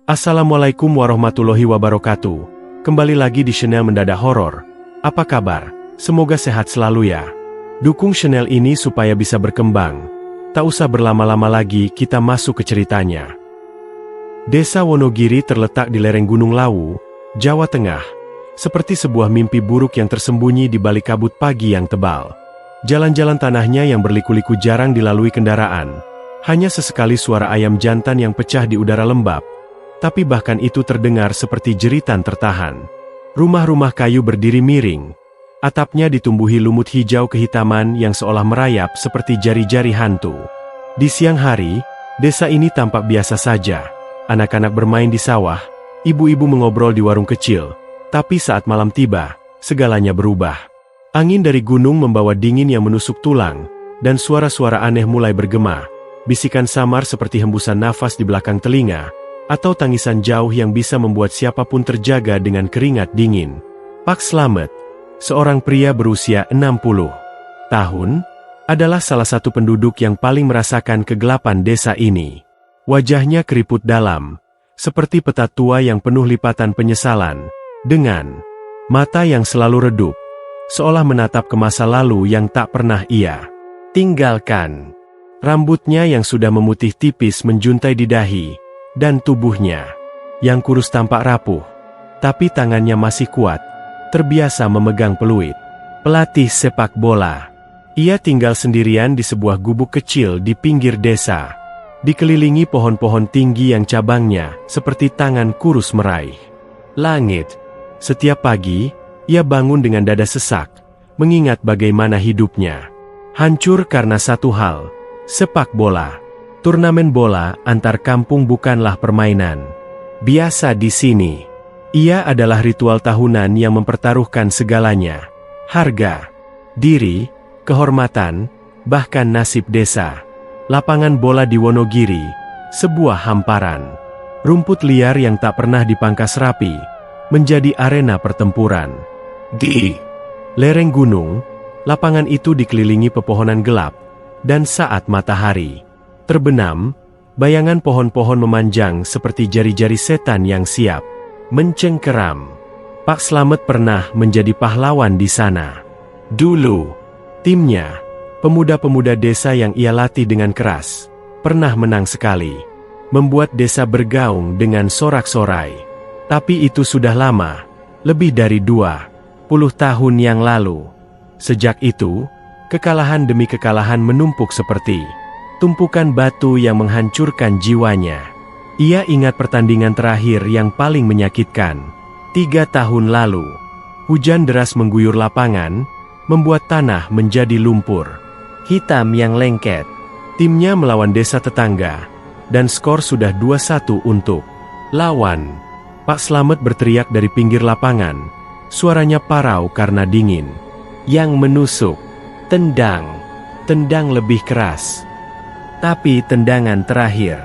Assalamualaikum warahmatullahi wabarakatuh. Kembali lagi di channel Mendadak Horor. Apa kabar? Semoga sehat selalu ya. Dukung channel ini supaya bisa berkembang. Tak usah berlama-lama lagi, kita masuk ke ceritanya. Desa Wonogiri terletak di lereng Gunung Lawu, Jawa Tengah. Seperti sebuah mimpi buruk yang tersembunyi di balik kabut pagi yang tebal. Jalan-jalan tanahnya yang berliku-liku jarang dilalui kendaraan. Hanya sesekali suara ayam jantan yang pecah di udara lembab. Tapi bahkan itu terdengar seperti jeritan tertahan. Rumah-rumah kayu berdiri miring. Atapnya ditumbuhi lumut hijau kehitaman yang seolah merayap seperti jari-jari hantu. Di siang hari, desa ini tampak biasa saja. Anak-anak bermain di sawah, ibu-ibu mengobrol di warung kecil. Tapi saat malam tiba, segalanya berubah. Angin dari gunung membawa dingin yang menusuk tulang, dan suara-suara aneh mulai bergema. Bisikan samar seperti hembusan nafas di belakang telinga, atau tangisan jauh yang bisa membuat siapapun terjaga dengan keringat dingin. Pak Slamet, seorang pria berusia 60 tahun, adalah salah satu penduduk yang paling merasakan kegelapan desa ini. Wajahnya keriput dalam, seperti peta tua yang penuh lipatan penyesalan, dengan mata yang selalu redup, seolah menatap ke masa lalu yang tak pernah ia tinggalkan. Rambutnya yang sudah memutih tipis menjuntai di dahi, dan tubuhnya yang kurus tampak rapuh, tapi tangannya masih kuat, terbiasa memegang peluit. Pelatih sepak bola. Ia tinggal sendirian di sebuah gubuk kecil di pinggir desa, dikelilingi pohon-pohon tinggi yang cabangnya seperti tangan kurus meraih langit. Setiap pagi, ia bangun dengan dada sesak, mengingat bagaimana hidupnya hancur karena satu hal, sepak bola. Turnamen bola antar kampung bukanlah permainan biasa di sini. Ia adalah ritual tahunan yang mempertaruhkan segalanya. Harga diri, kehormatan, bahkan nasib desa. Lapangan bola di Wonogiri, sebuah hamparan rumput liar yang tak pernah dipangkas rapi, menjadi arena pertempuran. Di lereng gunung, lapangan itu dikelilingi pepohonan gelap, dan saat matahari terbenam, bayangan pohon-pohon memanjang seperti jari-jari setan yang siap mencengkeram. Pak Slamet pernah menjadi pahlawan di sana. Dulu, timnya, pemuda-pemuda desa yang ia latih dengan keras, pernah menang sekali, membuat desa bergaung dengan sorak-sorai. Tapi itu sudah lama, lebih dari 20 tahun yang lalu. Sejak itu, kekalahan demi kekalahan menumpuk seperti tumpukan batu yang menghancurkan jiwanya. Ia ingat pertandingan terakhir yang paling menyakitkan. 3 tahun lalu, hujan deras mengguyur lapangan, membuat tanah menjadi lumpur hitam yang lengket. Timnya melawan desa tetangga, dan skor sudah 2-1 untuk lawan. Pak Slamet berteriak dari pinggir lapangan, suaranya parau karena dingin yang menusuk. Tendang lebih keras. Tapi tendangan terakhir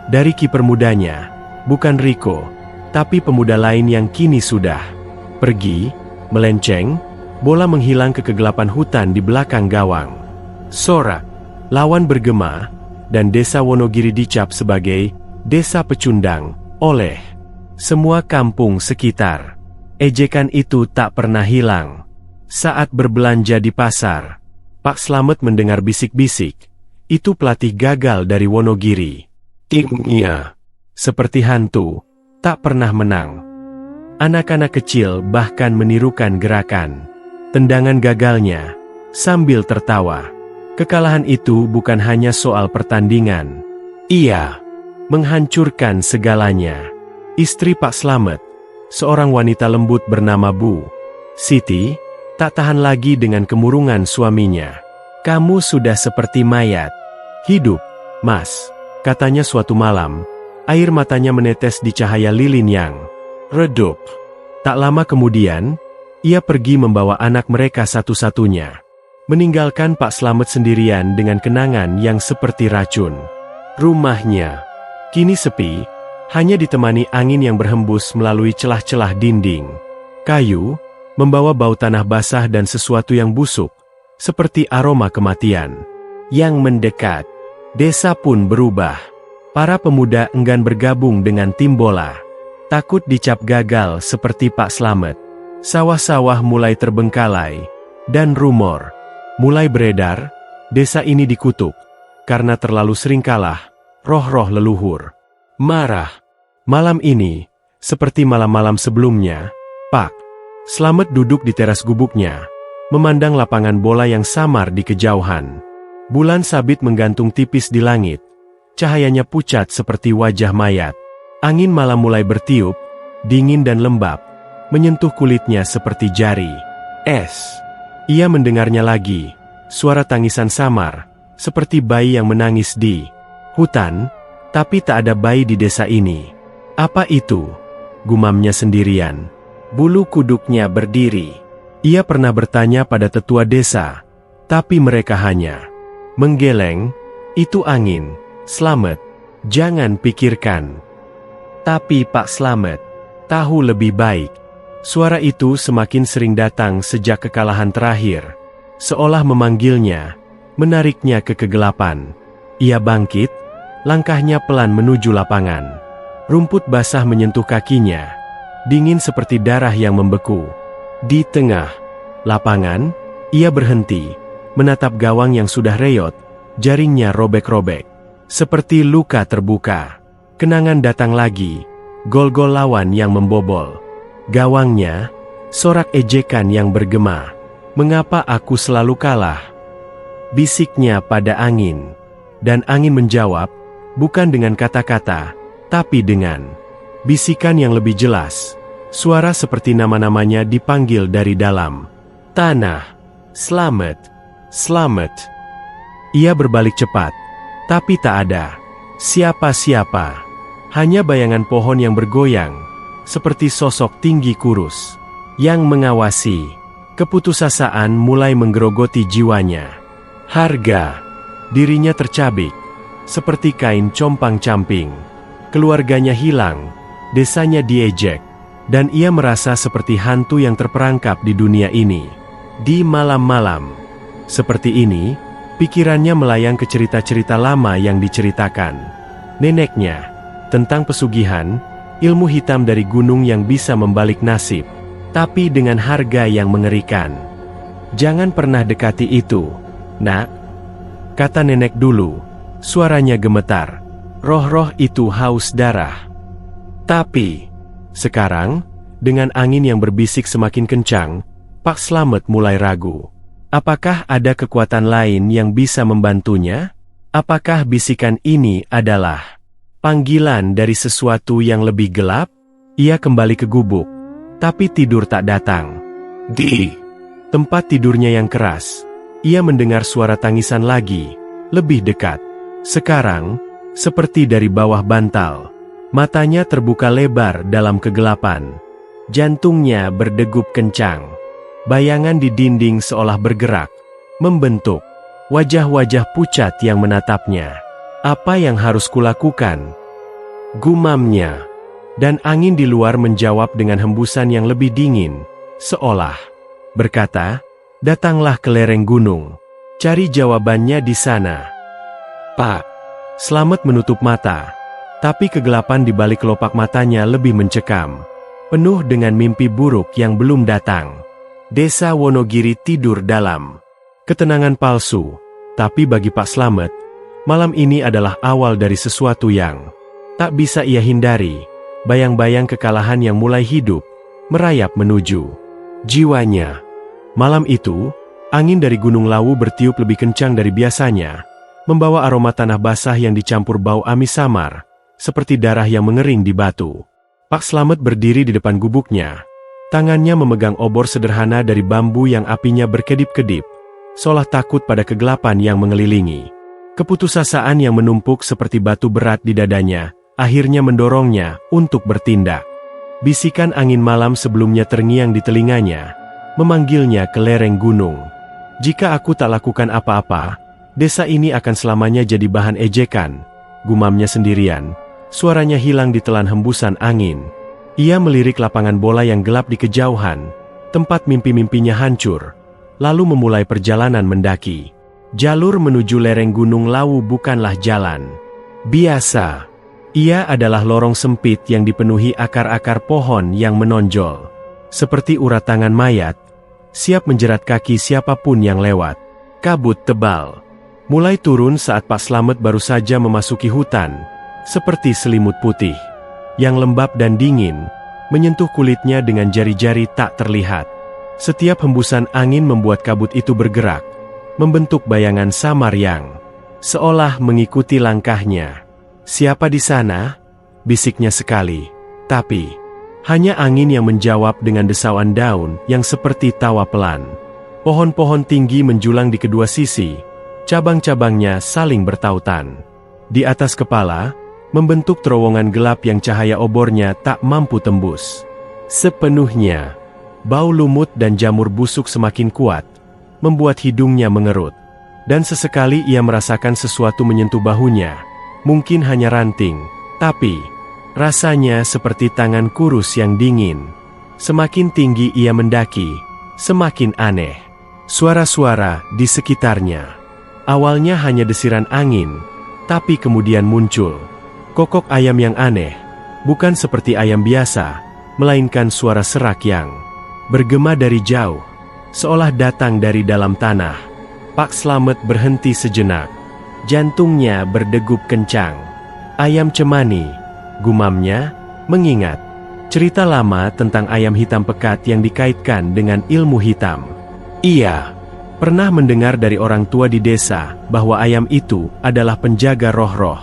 dari kiper mudanya, bukan Rico, tapi pemuda lain yang kini sudah pergi, melenceng, bola menghilang ke kegelapan hutan di belakang gawang. Sorak, lawan bergema, dan desa Wonogiri dicap sebagai desa pecundang oleh semua kampung sekitar. Ejekan itu tak pernah hilang. Saat berbelanja di pasar, Pak Slamet mendengar bisik-bisik. Itu pelatih gagal dari Wonogiri. Timnya seperti hantu, tak pernah menang. Anak-anak kecil bahkan menirukan gerakan tendangan gagalnya sambil tertawa. Kekalahan itu bukan hanya soal pertandingan. Ia menghancurkan segalanya. Istri Pak Slamet, seorang wanita lembut bernama Bu Siti, tak tahan lagi dengan kemurungan suaminya. "Kamu sudah seperti mayat. Hidup, Mas," katanya suatu malam. Air matanya menetes di cahaya lilin yang redup. Tak lama kemudian, ia pergi membawa anak mereka satu-satunya, meninggalkan Pak Slamet sendirian dengan kenangan yang seperti racun. Rumahnya kini sepi, hanya ditemani angin yang berhembus melalui celah-celah dinding kayu, membawa bau tanah basah dan sesuatu yang busuk, seperti aroma kematian yang mendekat. Desa pun berubah. Para pemuda enggan bergabung dengan tim bola. Takut dicap gagal seperti Pak Slamet. Sawah-sawah mulai terbengkalai. Dan rumor mulai beredar, desa ini dikutuk. Karena terlalu sering kalah, roh-roh leluhur marah. Malam ini, seperti malam-malam sebelumnya, Pak Slamet duduk di teras gubuknya, memandang lapangan bola yang samar di kejauhan. Bulan sabit menggantung tipis di langit. Cahayanya pucat seperti wajah mayat. Angin malam mulai bertiup, dingin dan lembab, menyentuh kulitnya seperti jari es. Ia mendengarnya lagi, suara tangisan samar, seperti bayi yang menangis di hutan, tapi tak ada bayi di desa ini. Apa itu? Gumamnya sendirian. Bulu kuduknya berdiri. Ia pernah bertanya pada tetua desa, tapi mereka hanya menggeleng. Itu angin, Slamet. Jangan pikirkan. Tapi Pak Slamet tahu lebih baik. Suara itu semakin sering datang sejak kekalahan terakhir. Seolah memanggilnya, menariknya ke kegelapan. Ia bangkit, langkahnya pelan menuju lapangan. Rumput basah menyentuh kakinya, dingin seperti darah yang membeku. Di tengah lapangan, ia berhenti, menatap gawang yang sudah reyot, jaringnya robek-robek. Seperti luka terbuka. Kenangan datang lagi, gol-gol lawan yang membobol. Gawangnya, sorak ejekan yang bergema. Mengapa aku selalu kalah? Bisiknya pada angin. Dan angin menjawab, bukan dengan kata-kata, tapi dengan bisikan yang lebih jelas. Suara seperti nama-namanya dipanggil dari dalam tanah. Slamet, Slamet. Ia berbalik cepat, tapi tak ada siapa-siapa. Hanya bayangan pohon yang bergoyang, seperti sosok tinggi kurus yang mengawasi. Keputusasaan mulai menggerogoti jiwanya. Harga dirinya tercabik, seperti kain compang-camping. Keluarganya hilang, desanya diejek, dan ia merasa seperti hantu yang terperangkap di dunia ini. Di malam-malam seperti ini, pikirannya melayang ke cerita-cerita lama yang diceritakan neneknya, tentang pesugihan, ilmu hitam dari gunung yang bisa membalik nasib, tapi dengan harga yang mengerikan. Jangan pernah dekati itu, nak, kata nenek dulu, suaranya gemetar. Roh-roh itu haus darah. Tapi, sekarang, dengan angin yang berbisik semakin kencang, Pak Slamet mulai ragu. Apakah ada kekuatan lain yang bisa membantunya? Apakah bisikan ini adalah panggilan dari sesuatu yang lebih gelap? Ia kembali ke gubuk, tapi tidur tak datang. Di tempat tidurnya yang keras, ia mendengar suara tangisan lagi, lebih dekat. Sekarang, seperti dari bawah bantal, matanya terbuka lebar dalam kegelapan. Jantungnya berdegup kencang. Bayangan di dinding seolah bergerak, membentuk wajah-wajah pucat yang menatapnya. Apa yang harus kulakukan? Gumamnya. Dan angin di luar menjawab dengan hembusan yang lebih dingin, seolah berkata, datanglah ke lereng gunung. Cari jawabannya di sana. Pak Slamet menutup mata, tapi kegelapan di balik kelopak matanya lebih mencekam, penuh dengan mimpi buruk yang belum datang. Desa Wonogiri tidur dalam ketenangan palsu, tapi bagi Pak Slamet, malam ini adalah awal dari sesuatu yang tak bisa ia hindari. Bayang-bayang kekalahan yang mulai hidup, merayap menuju jiwanya. Malam itu, angin dari Gunung Lawu bertiup lebih kencang dari biasanya, membawa aroma tanah basah yang dicampur bau amis samar, seperti darah yang mengering di batu. Pak Slamet berdiri di depan gubuknya, tangannya memegang obor sederhana dari bambu yang apinya berkedip-kedip, seolah takut pada kegelapan yang mengelilingi. Keputusasaan yang menumpuk seperti batu berat di dadanya, akhirnya mendorongnya untuk bertindak. Bisikan angin malam sebelumnya terngiang di telinganya, memanggilnya ke lereng gunung. Jika aku tak lakukan apa-apa, desa ini akan selamanya jadi bahan ejekan, gumamnya sendirian. Suaranya hilang ditelan hembusan angin. Ia melirik lapangan bola yang gelap di kejauhan, tempat mimpi-mimpinya hancur, lalu memulai perjalanan mendaki. Jalur menuju lereng Gunung Lawu bukanlah jalan biasa. Ia adalah lorong sempit yang dipenuhi akar-akar pohon yang menonjol. Seperti urat tangan mayat, siap menjerat kaki siapapun yang lewat. Kabut tebal mulai turun saat Pak Slamet baru saja memasuki hutan, seperti selimut putih yang lembab dan dingin, menyentuh kulitnya dengan jari-jari tak terlihat. Setiap hembusan angin membuat kabut itu bergerak, membentuk bayangan samar yang seolah mengikuti langkahnya. "Siapa di sana?" bisiknya sekali. Tapi hanya angin yang menjawab dengan desauan daun yang seperti tawa pelan. Pohon-pohon tinggi menjulang di kedua sisi, cabang-cabangnya saling bertautan. Di atas kepala, membentuk terowongan gelap yang cahaya obornya tak mampu tembus sepenuhnya. Bau lumut dan jamur busuk semakin kuat, membuat hidungnya mengerut. Dan sesekali ia merasakan sesuatu menyentuh bahunya. Mungkin hanya ranting, tapi rasanya seperti tangan kurus yang dingin. Semakin tinggi ia mendaki, semakin aneh suara-suara di sekitarnya. Awalnya hanya desiran angin, tapi kemudian muncul kokok ayam yang aneh, bukan seperti ayam biasa, melainkan suara serak yang bergema dari jauh, seolah datang dari dalam tanah. Pak Slamet berhenti sejenak. Jantungnya berdegup kencang. "Ayam cemani," gumamnya, mengingat cerita lama tentang ayam hitam pekat yang dikaitkan dengan ilmu hitam. Ia pernah mendengar dari orang tua di desa bahwa ayam itu adalah penjaga roh-roh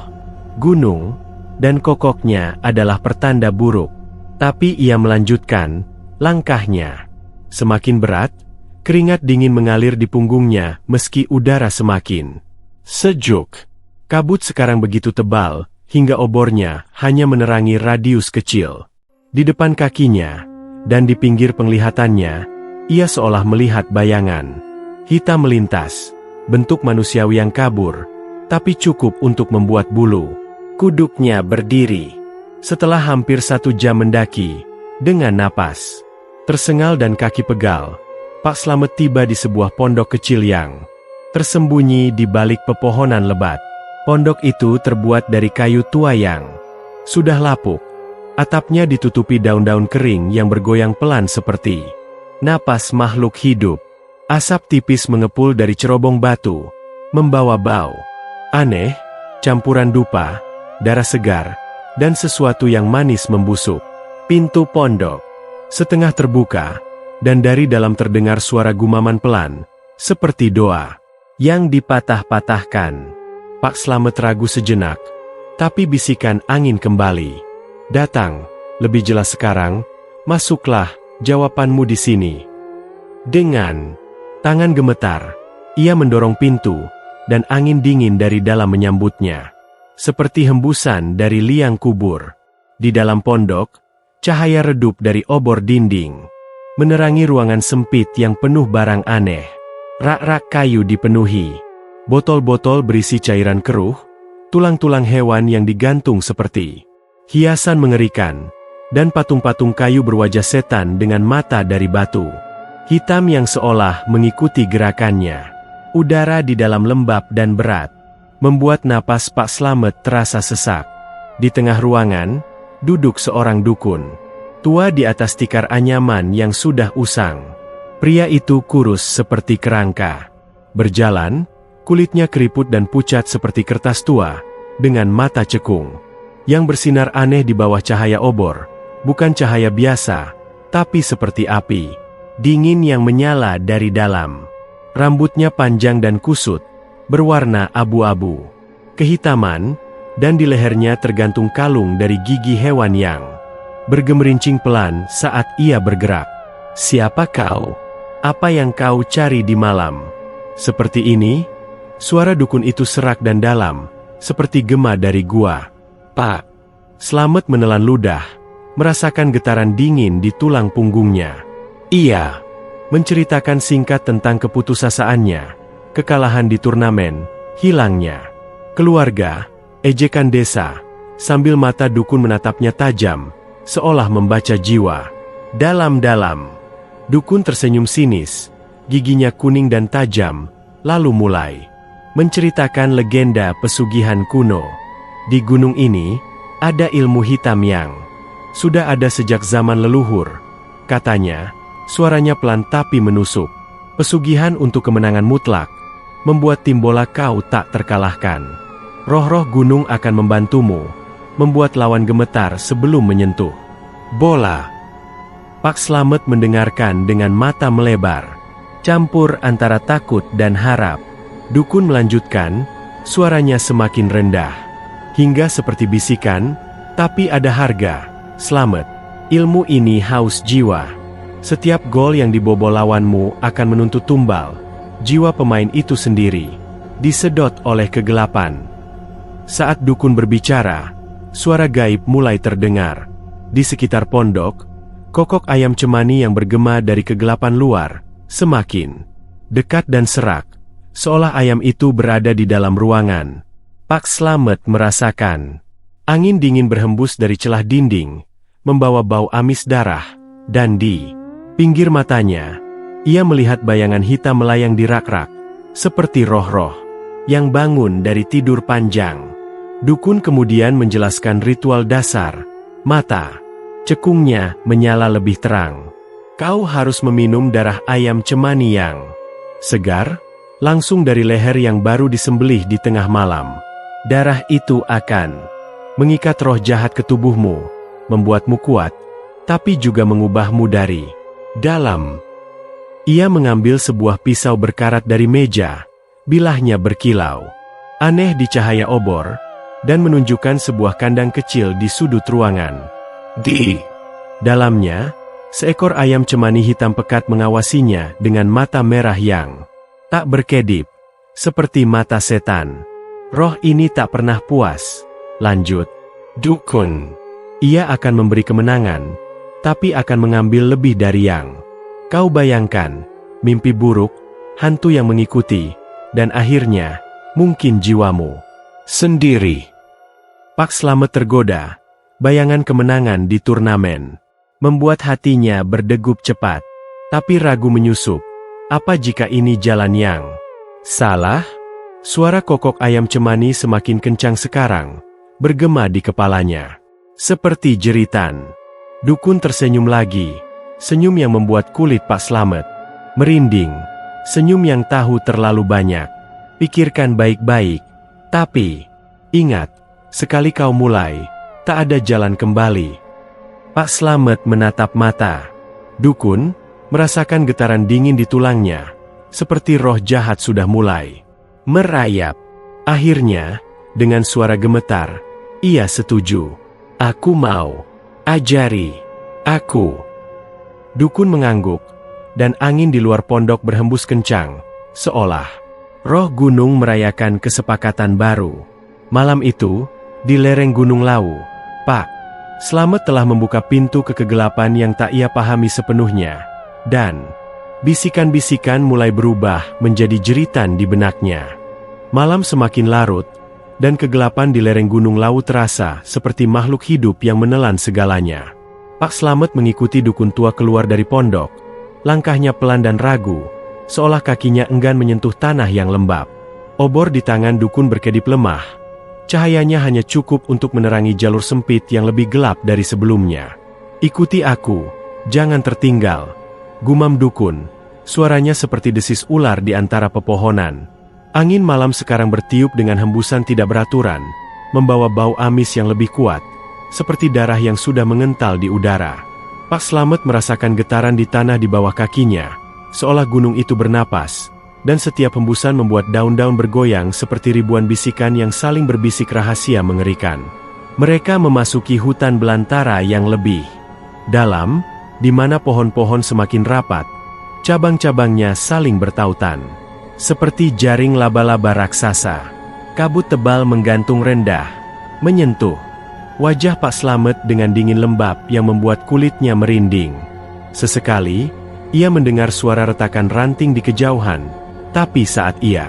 gunung, dan kokoknya adalah pertanda buruk. Tapi ia melanjutkan langkahnya. Semakin berat, keringat dingin mengalir di punggungnya meski udara semakin sejuk. Kabut sekarang begitu tebal, hingga obornya hanya menerangi radius kecil. Di depan kakinya, dan di pinggir penglihatannya, ia seolah melihat bayangan hitam melintas, bentuk manusiawi yang kabur, tapi cukup untuk membuat bulu kuduknya berdiri. Setelah hampir 1 jam mendaki, dengan napas tersengal dan kaki pegal, Pak Slamet tiba di sebuah pondok kecil yang tersembunyi di balik pepohonan lebat. Pondok itu terbuat dari kayu tua yang sudah lapuk. Atapnya ditutupi daun-daun kering yang bergoyang pelan seperti napas makhluk hidup. Asap tipis mengepul dari cerobong batu, membawa bau aneh, campuran dupa, darah segar, dan sesuatu yang manis membusuk. Pintu pondok setengah terbuka, dan dari dalam terdengar suara gumaman pelan, seperti doa yang dipatah-patahkan. Pak Slamet ragu sejenak, tapi bisikan angin kembali. "Datang, lebih jelas sekarang, masuklah, jawabanmu di sini." Dengan tangan gemetar, ia mendorong pintu, dan angin dingin dari dalam menyambutnya. Seperti hembusan dari liang kubur. Di dalam pondok, cahaya redup dari obor dinding menerangi ruangan sempit yang penuh barang aneh. Rak-rak kayu dipenuhi, botol-botol berisi cairan keruh, tulang-tulang hewan yang digantung seperti hiasan mengerikan, dan patung-patung kayu berwajah setan dengan mata dari batu hitam yang seolah mengikuti gerakannya. Udara di dalam lembab dan berat, membuat napas Pak Slamet terasa sesak. Di tengah ruangan, duduk seorang dukun tua di atas tikar anyaman yang sudah usang. Pria itu kurus seperti kerangka. Berjalan, kulitnya keriput dan pucat seperti kertas tua, dengan mata cekung yang bersinar aneh di bawah cahaya obor. Bukan cahaya biasa, tapi seperti api dingin yang menyala dari dalam. Rambutnya panjang dan kusut, berwarna abu-abu kehitaman, dan di lehernya tergantung kalung dari gigi hewan yang bergemerincing pelan saat ia bergerak. "Siapa kau? Apa yang kau cari di malam seperti ini?" Suara dukun itu serak dan dalam, seperti gema dari gua. Pak Slamet menelan ludah, merasakan getaran dingin di tulang punggungnya. Ia menceritakan singkat tentang keputusasaan,nya, kekalahan di turnamen, hilangnya keluarga, ejekan desa, sambil mata dukun menatapnya tajam, seolah membaca jiwa dalam-dalam. Dukun tersenyum sinis, giginya kuning dan tajam, lalu mulai menceritakan legenda pesugihan kuno. Di gunung ini, Ada ilmu hitam yang sudah ada sejak zaman leluhur, katanya, suaranya pelan tapi menusuk. Pesugihan untuk kemenangan mutlak, membuat tim bola kau tak terkalahkan. Roh-roh gunung akan membantumu, membuat lawan gemetar sebelum menyentuh bola. Pak Slamet mendengarkan dengan mata melebar, campur antara takut dan harap. Dukun melanjutkan, suaranya semakin rendah, hingga seperti bisikan, tapi ada harga, Slamet. Ilmu ini haus jiwa. Setiap gol yang dibobol lawanmu akan menuntut tumbal. Jiwa pemain itu sendiri disedot oleh kegelapan. Saat dukun berbicara, suara gaib mulai terdengar. Di sekitar pondok, kokok ayam cemani yang bergema dari kegelapan luar semakin dekat dan serak, seolah ayam itu berada di dalam ruangan. Pak Slamet merasakan angin dingin berhembus dari celah dinding, membawa bau amis darah, dan di pinggir matanya, ia melihat bayangan hitam melayang di rak-rak, seperti roh-roh yang bangun dari tidur panjang. Dukun kemudian menjelaskan ritual dasar. Mata cekungnya menyala lebih terang. Kau harus meminum darah ayam cemani yang segar, langsung dari leher yang baru disembelih di tengah malam. Darah itu akan mengikat roh jahat ke tubuhmu, membuatmu kuat, tapi juga mengubahmu dari dalam. Ia mengambil sebuah pisau berkarat dari meja, bilahnya berkilau aneh di cahaya obor, dan menunjukkan sebuah kandang kecil di sudut ruangan. Di dalamnya, seekor ayam cemani hitam pekat mengawasinya dengan mata merah yang tak berkedip, seperti mata setan. Roh ini tak pernah puas, lanjut dukun. Ia akan memberi kemenangan, tapi akan mengambil lebih dari yang kau bayangkan. Mimpi buruk, hantu yang mengikuti, dan akhirnya, mungkin jiwamu sendiri. Pak Slamet tergoda. Bayangan kemenangan di turnamen membuat hatinya berdegup cepat, tapi ragu menyusup. Apa jika ini jalan yang salah? Suara kokok ayam cemani semakin kencang sekarang, bergema di kepalanya, seperti jeritan. Dukun tersenyum lagi, senyum yang membuat kulit Pak Slamet merinding, senyum yang tahu terlalu banyak. Pikirkan baik-baik, tapi ingat, sekali kau mulai, tak ada jalan kembali. Pak Slamet menatap mata. Dukun merasakan getaran dingin di tulangnya, seperti roh jahat sudah mulai merayap. Akhirnya, dengan suara gemetar, ia setuju. Aku mau. Ajari aku. Dukun mengangguk, dan angin di luar pondok berhembus kencang, seolah roh gunung merayakan kesepakatan baru. Malam itu, di lereng Gunung Lawu, Pak Slamet telah membuka pintu ke kegelapan yang tak ia pahami sepenuhnya, dan bisikan-bisikan mulai berubah menjadi jeritan di benaknya. Malam semakin larut, dan kegelapan di lereng Gunung Lawu terasa seperti makhluk hidup yang menelan segalanya. Pak Slamet mengikuti dukun tua keluar dari pondok. Langkahnya pelan dan ragu, seolah kakinya enggan menyentuh tanah yang lembab. Obor di tangan dukun berkedip lemah. Cahayanya hanya cukup untuk menerangi jalur sempit yang lebih gelap dari sebelumnya. Ikuti aku, jangan tertinggal, gumam dukun. Suaranya seperti desis ular di antara pepohonan. Angin malam sekarang bertiup dengan hembusan tidak beraturan, membawa bau amis yang lebih kuat, seperti darah yang sudah mengental di udara. Pak Slamet merasakan getaran di tanah di bawah kakinya, seolah gunung itu bernapas, dan setiap hembusan membuat daun-daun bergoyang seperti ribuan bisikan yang saling berbisik rahasia mengerikan. Mereka memasuki hutan belantara yang lebih dalam, di mana pohon-pohon semakin rapat, cabang-cabangnya saling bertautan, seperti jaring laba-laba raksasa. Kabut tebal menggantung rendah, menyentuh wajah Pak Slamet dengan dingin lembab yang membuat kulitnya merinding. Sesekali, ia mendengar suara retakan ranting di kejauhan, tapi saat ia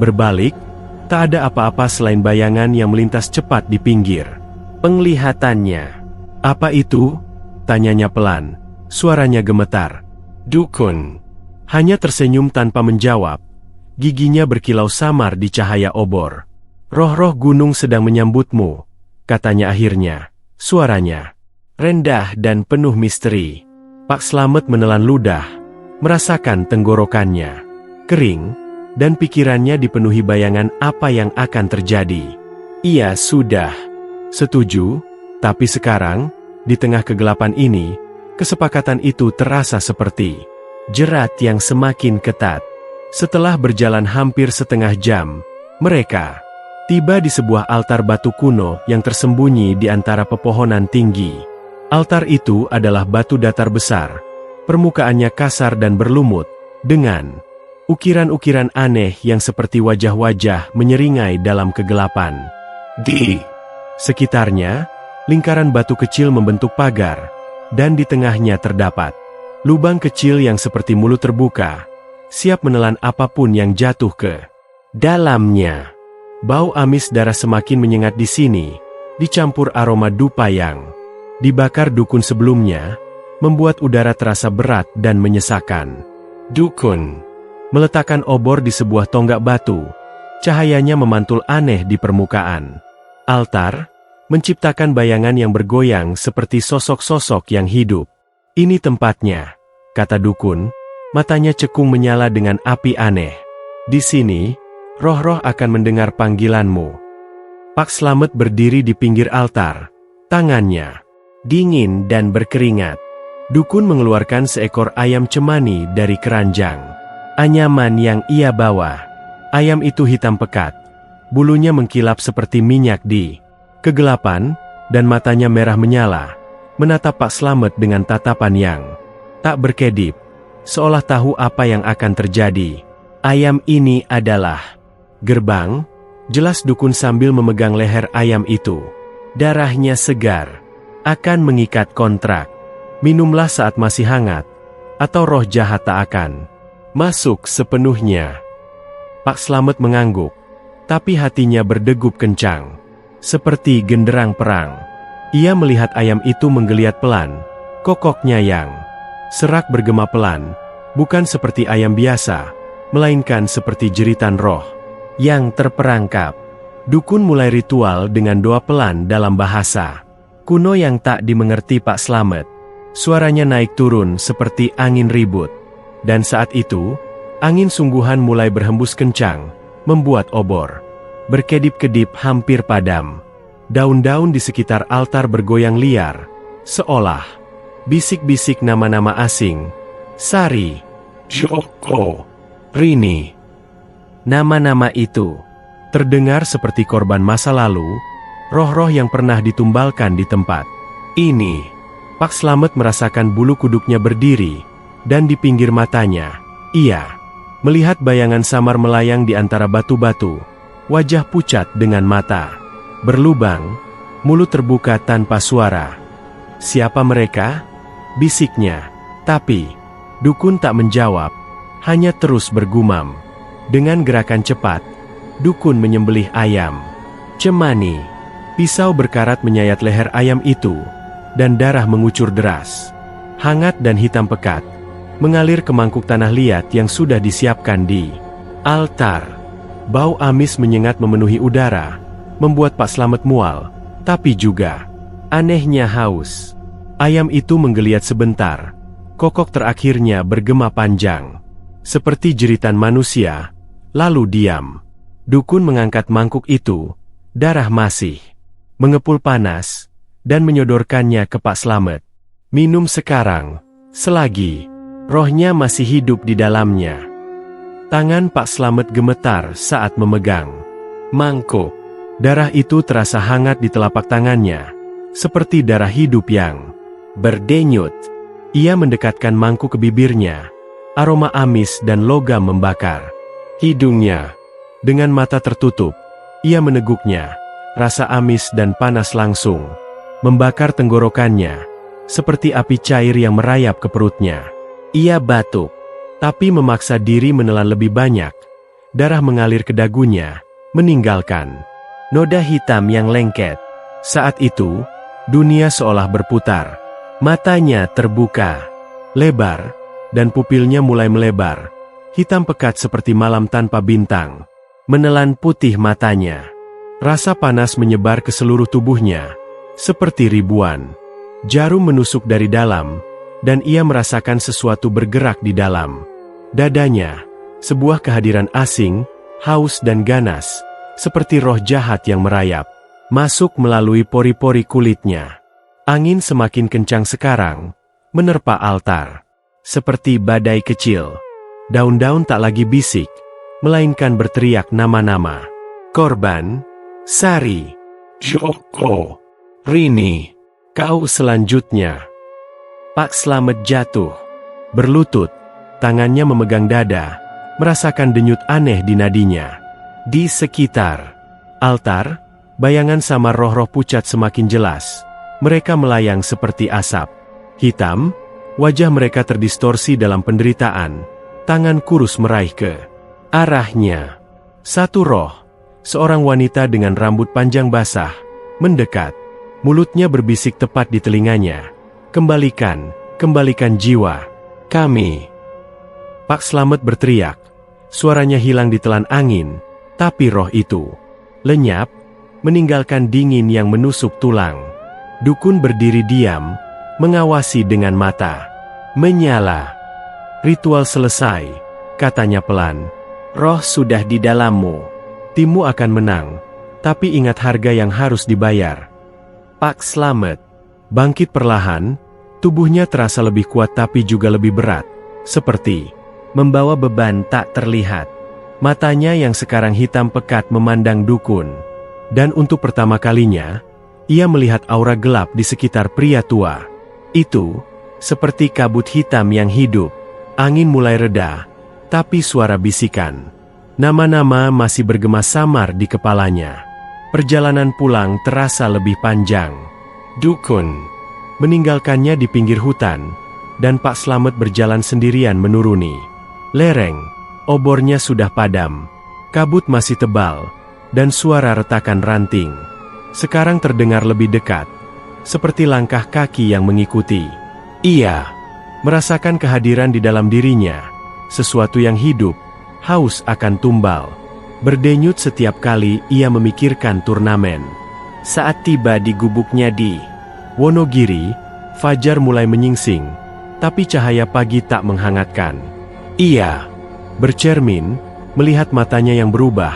berbalik, tak ada apa-apa selain bayangan yang melintas cepat di pinggir penglihatannya. Apa itu? Tanyanya pelan, suaranya gemetar. Dukun hanya tersenyum tanpa menjawab, giginya berkilau samar di cahaya obor. Roh-roh gunung sedang menyambutmu, katanya akhirnya. Suaranya rendah dan penuh misteri. Pak Slamet menelan ludah, merasakan tenggorokannya kering, dan pikirannya dipenuhi bayangan apa yang akan terjadi. Ia sudah setuju, tapi sekarang, di tengah kegelapan ini, kesepakatan itu terasa seperti jerat yang semakin ketat. Setelah berjalan hampir setengah jam, mereka tiba di sebuah altar batu kuno yang tersembunyi di antara pepohonan tinggi. Altar itu adalah batu datar besar, permukaannya kasar dan berlumut, dengan ukiran-ukiran aneh yang seperti wajah-wajah menyeringai dalam kegelapan. Di sekitarnya, lingkaran batu kecil membentuk pagar, dan di tengahnya terdapat lubang kecil yang seperti mulut terbuka, siap menelan apapun yang jatuh ke dalamnya. Bau amis darah semakin menyengat di sini, dicampur aroma dupa yang dibakar dukun sebelumnya, membuat udara terasa berat dan menyesakan. Dukun meletakkan obor di sebuah tonggak batu, cahayanya memantul aneh di permukaan. Altar menciptakan bayangan yang bergoyang seperti sosok-sosok yang hidup. Ini tempatnya, kata dukun, matanya cekung menyala dengan api aneh. Di sini, roh-roh akan mendengar panggilanmu. Pak Slamet berdiri di pinggir altar, tangannya dingin dan berkeringat. Dukun mengeluarkan seekor ayam cemani dari keranjang anyaman yang ia bawa. Ayam itu hitam pekat, bulunya mengkilap seperti minyak di kegelapan, dan matanya merah menyala, menatap Pak Slamet dengan tatapan yang tak berkedip, seolah tahu apa yang akan terjadi. Ayam ini adalah gerbang, jelas dukun sambil memegang leher ayam itu. Darahnya segar, akan mengikat kontrak. Minumlah saat masih hangat, atau roh jahat tak akan masuk sepenuhnya. Pak Slamet mengangguk, tapi hatinya berdegup kencang, seperti genderang perang. Ia melihat ayam itu menggeliat pelan, kokoknya yang serak bergema pelan, bukan seperti ayam biasa, melainkan seperti jeritan roh yang terperangkap. Dukun mulai ritual dengan doa pelan dalam bahasa kuno yang tak dimengerti Pak Slamet. Suaranya naik turun seperti angin ribut. Dan saat itu, angin sungguhan mulai berhembus kencang, membuat obor berkedip-kedip hampir padam. Daun-daun di sekitar altar bergoyang liar, seolah bisik-bisik nama-nama asing. Sari, Joko, Rini. Nama-nama itu terdengar seperti korban masa lalu, roh-roh yang pernah ditumbalkan di tempat ini. Pak Slamet merasakan bulu kuduknya berdiri, dan di pinggir matanya, ia melihat bayangan samar melayang di antara batu-batu, wajah pucat dengan mata berlubang, mulut terbuka tanpa suara. Siapa mereka? Bisiknya. Tapi dukun tak menjawab, hanya terus bergumam. Dengan gerakan cepat, dukun menyembelih ayam cemani. Pisau berkarat menyayat leher ayam itu, dan darah mengucur deras, hangat dan hitam pekat, mengalir ke mangkuk tanah liat yang sudah disiapkan di altar. Bau amis menyengat memenuhi udara, membuat Pak Slamet mual, tapi juga anehnya haus. Ayam itu menggeliat sebentar, kokok terakhirnya bergema panjang, seperti jeritan manusia, lalu diam. Dukun mengangkat mangkuk itu, darah masih mengepul panas, dan menyodorkannya ke Pak Slamet. Minum sekarang, selagi rohnya masih hidup di dalamnya. Tangan Pak Slamet gemetar saat memegang mangkuk. Darah itu terasa hangat di telapak tangannya, seperti darah hidup yang berdenyut. Ia mendekatkan mangkuk ke bibirnya, aroma amis dan logam membakar hidungnya. Dengan mata tertutup, ia meneguknya, rasa amis dan panas langsung membakar tenggorokannya, seperti api cair yang merayap ke perutnya. Ia batuk, tapi memaksa diri menelan lebih banyak. Darah mengalir ke dagunya, meninggalkan noda hitam yang lengket. Saat itu, dunia seolah berputar. Matanya terbuka lebar, dan pupilnya mulai melebar. Hitam pekat seperti malam tanpa bintang menelan putih matanya. Rasa panas menyebar ke seluruh tubuhnya, seperti ribuan jarum menusuk dari dalam, dan ia merasakan sesuatu bergerak di dalam dadanya. Sebuah kehadiran asing, haus dan ganas, seperti roh jahat yang merayap, masuk melalui pori-pori kulitnya. Angin semakin kencang sekarang, menerpa altar. Seperti badai kecil, daun-daun tak lagi bisik, melainkan berteriak nama-nama. Korban, Sari, Joko, Rini, kau selanjutnya. Pak Slamet jatuh, berlutut, tangannya memegang dada, merasakan denyut aneh di nadinya. Di sekitar altar, bayangan samar roh-roh pucat semakin jelas. Mereka melayang seperti asap hitam, wajah mereka terdistorsi dalam penderitaan, tangan kurus meraih ke arahnya. Satu roh, seorang wanita dengan rambut panjang basah, mendekat. Mulutnya berbisik tepat di telinganya. Kembalikan jiwa kami. Pak Slamet berteriak. Suaranya hilang ditelan angin, tapi roh itu lenyap, meninggalkan dingin yang menusuk tulang. Dukun berdiri diam, mengawasi dengan mata menyala. Ritual selesai, katanya pelan. Roh sudah di dalammu. Timmu akan menang, tapi ingat harga yang harus dibayar. Pak Slamet bangkit perlahan, tubuhnya terasa lebih kuat tapi juga lebih berat, seperti membawa beban tak terlihat. Matanya yang sekarang hitam pekat memandang dukun. Dan untuk pertama kalinya, ia melihat aura gelap di sekitar pria tua. Itu seperti kabut hitam yang hidup. Angin mulai reda, tapi suara bisikan nama-nama masih bergema samar di kepalanya. Perjalanan pulang terasa lebih panjang. Dukun meninggalkannya di pinggir hutan, dan Pak Slamet berjalan sendirian menuruni lereng. Obornya sudah padam, kabut masih tebal, dan suara retakan ranting sekarang terdengar lebih dekat, seperti langkah kaki yang mengikuti. Ia merasakan kehadiran di dalam dirinya, sesuatu yang hidup, haus akan tumbal. Berdenyut setiap kali ia memikirkan turnamen. Saat tiba di gubuknya di Wonogiri, fajar mulai menyingsing, tapi cahaya pagi tak menghangatkan. Ia bercermin, melihat matanya yang berubah,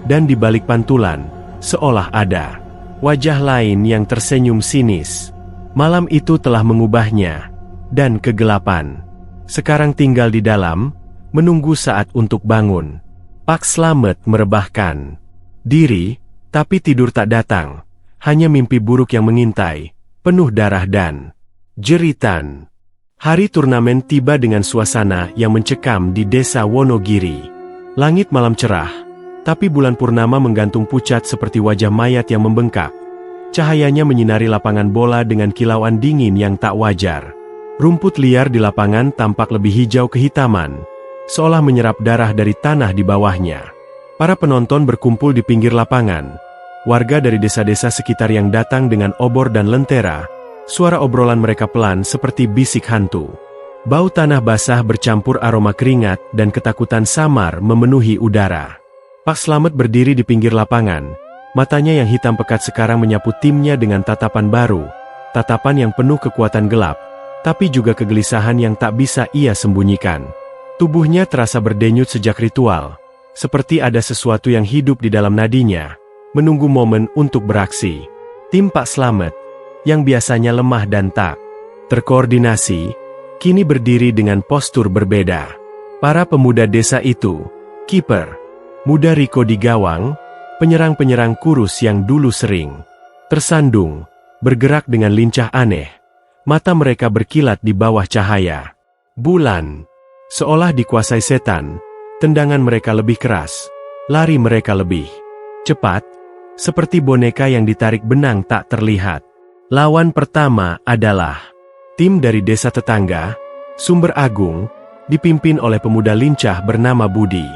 dan di balik pantulan, seolah ada wajah lain yang tersenyum sinis. Malam itu telah mengubahnya, dan kegelapan sekarang tinggal di dalam, menunggu saat untuk bangun. Pak Slamet merebahkan diri, tapi tidur tak datang. Hanya mimpi buruk yang mengintai, penuh darah dan jeritan. Hari turnamen tiba dengan suasana yang mencekam di desa Wonogiri. Langit malam cerah, tapi bulan purnama menggantung pucat seperti wajah mayat yang membengkak. Cahayanya menyinari lapangan bola dengan kilauan dingin yang tak wajar. Rumput liar di lapangan tampak lebih hijau kehitaman, seolah menyerap darah dari tanah di bawahnya. Para penonton berkumpul di pinggir lapangan. Warga dari desa-desa sekitar yang datang dengan obor dan lentera. Suara obrolan mereka pelan seperti bisik hantu. Bau tanah basah bercampur aroma keringat dan ketakutan samar memenuhi udara. Pak Slamet berdiri di pinggir lapangan. Matanya yang hitam pekat sekarang menyapu timnya dengan tatapan baru. Tatapan yang penuh kekuatan gelap, tapi juga kegelisahan yang tak bisa ia sembunyikan. Tubuhnya terasa berdenyut sejak ritual, seperti ada sesuatu yang hidup di dalam nadinya, menunggu momen untuk beraksi. Tim Pak Slamet, yang biasanya lemah dan tak terkoordinasi, kini berdiri dengan postur berbeda. Para pemuda desa itu, kiper muda Riko di gawang, penyerang-penyerang kurus yang dulu sering tersandung, bergerak dengan lincah aneh. Mata mereka berkilat di bawah cahaya bulan. Seolah dikuasai setan, tendangan mereka lebih keras, lari mereka lebih cepat, seperti boneka yang ditarik benang tak terlihat. Lawan pertama adalah tim dari desa tetangga, Sumber Agung, dipimpin oleh pemuda lincah bernama Budi.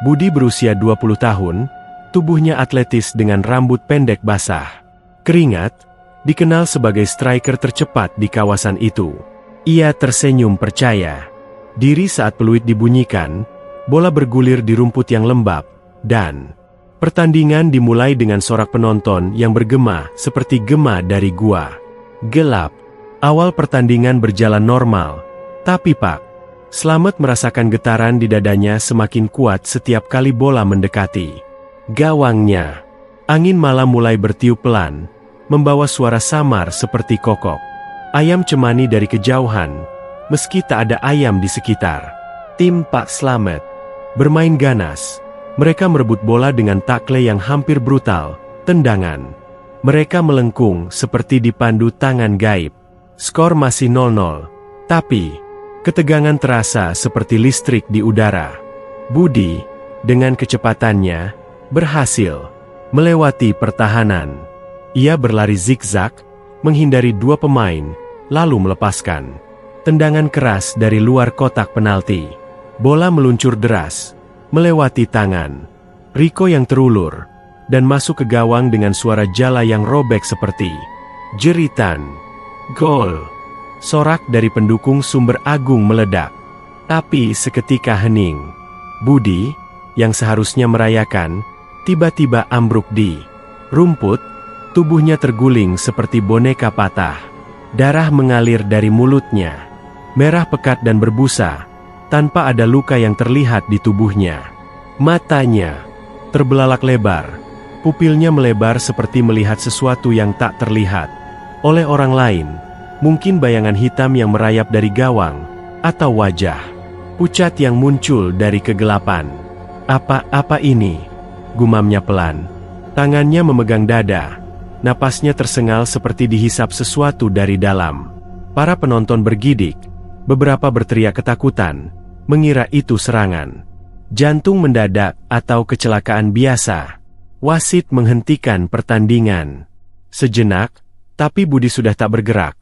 Budi berusia 20 tahun, tubuhnya atletis dengan rambut pendek basah. Keringat, dikenal sebagai striker tercepat di kawasan itu. Ia tersenyum percaya diri saat peluit dibunyikan, bola bergulir di rumput yang lembab, dan Pertandingan dimulai dengan sorak penonton yang bergema seperti gema dari gua. Gelap. Awal pertandingan berjalan normal. Tapi Pak Slamet merasakan getaran di dadanya semakin kuat setiap kali bola mendekati gawangnya. Angin malam mulai bertiup pelan, membawa suara samar seperti kokok ayam cemani dari kejauhan, meski tak ada ayam di sekitar. Tim Pak Slamet bermain ganas. Mereka merebut bola dengan takle yang hampir brutal, tendangan. Mereka melengkung seperti dipandu tangan gaib. Skor masih 0-0, tapi ketegangan terasa seperti listrik di udara. Budi, dengan kecepatannya, berhasil melewati pertahanan. Ia berlari zigzag, menghindari dua pemain, lalu melepaskan tendangan keras dari luar kotak penalti. Bola meluncur deras, melewati tangan Rico yang terulur, dan masuk ke gawang dengan suara jala yang robek seperti jeritan. Gol! Sorak dari pendukung Sumber Agung meledak. Tapi seketika hening. Budi, yang seharusnya merayakan, tiba-tiba ambruk di rumput. Tubuhnya terguling seperti boneka patah. Darah mengalir dari mulutnya, merah pekat dan berbusa, tanpa ada luka yang terlihat di tubuhnya. Matanya terbelalak lebar, pupilnya melebar seperti melihat sesuatu yang tak terlihat oleh orang lain, mungkin bayangan hitam yang merayap dari gawang, atau wajah pucat yang muncul dari kegelapan. Apa ini? Gumamnya pelan. Tangannya memegang dada, napasnya tersengal seperti dihisap sesuatu dari dalam. Para penonton bergidik, beberapa berteriak ketakutan, mengira itu serangan jantung mendadak atau kecelakaan biasa. Wasit menghentikan pertandingan sejenak, tapi Budi sudah tak bergerak.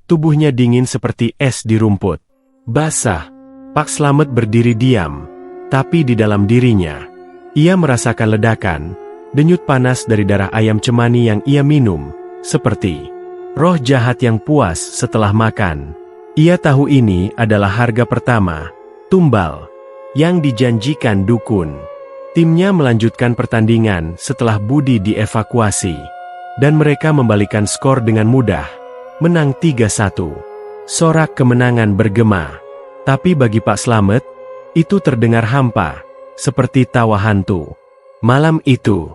Tubuhnya dingin seperti es di rumput basah. Pak Slamet berdiri diam, tapi di dalam dirinya, ia merasakan ledakan, denyut panas dari darah ayam cemani yang ia minum, seperti roh jahat yang puas setelah makan. Ia tahu ini adalah harga pertama, tumbal, yang dijanjikan dukun. Timnya melanjutkan pertandingan setelah Budi dievakuasi, dan mereka membalikan skor dengan mudah, menang 3-1. Sorak kemenangan bergema, tapi bagi Pak Slamet, itu terdengar hampa, seperti tawa hantu. Malam itu,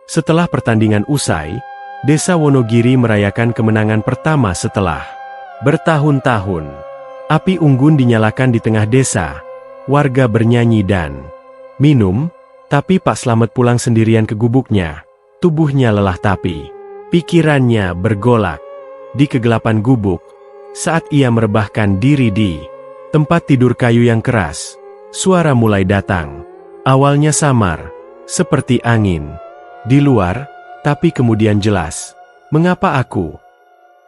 setelah pertandingan usai, Desa Wonogiri merayakan kemenangan pertama setelah bertahun-tahun. Api unggun dinyalakan di tengah desa. Warga bernyanyi dan minum, tapi Pak Slamet pulang sendirian ke gubuknya. Tubuhnya lelah tapi pikirannya bergolak. Di kegelapan gubuk, saat ia merebahkan diri di tempat tidur kayu yang keras, suara mulai datang. Awalnya samar, seperti angin di luar, tapi kemudian jelas. Mengapa aku?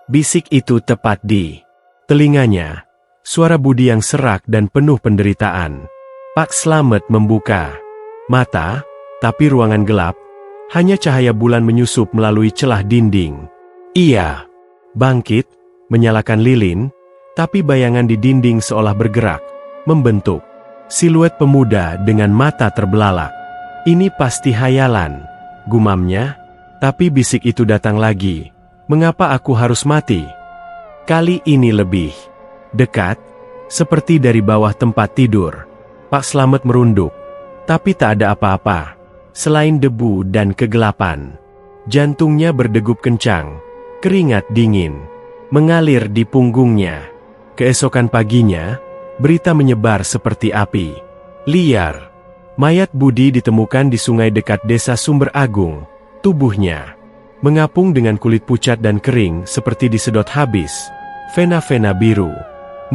Bisik itu tepat di telinganya. Suara Budi yang serak dan penuh penderitaan. Pak Slamet membuka mata, tapi ruangan gelap, hanya cahaya bulan menyusup melalui celah dinding. Ia bangkit, menyalakan lilin, tapi bayangan di dinding seolah bergerak, membentuk siluet pemuda dengan mata terbelalak. Ini pasti hayalan, gumamnya, tapi bisik itu datang lagi. Mengapa aku harus mati? Kali ini lebih dekat, seperti dari bawah tempat tidur. Pak Slamet merunduk, tapi tak ada apa-apa, selain debu dan kegelapan. Jantungnya berdegup kencang, keringat dingin mengalir di punggungnya. Keesokan paginya, berita menyebar seperti api liar. Mayat Budi ditemukan di sungai dekat desa Sumber Agung. Tubuhnya mengapung dengan kulit pucat dan kering seperti disedot habis. Vena-vena biru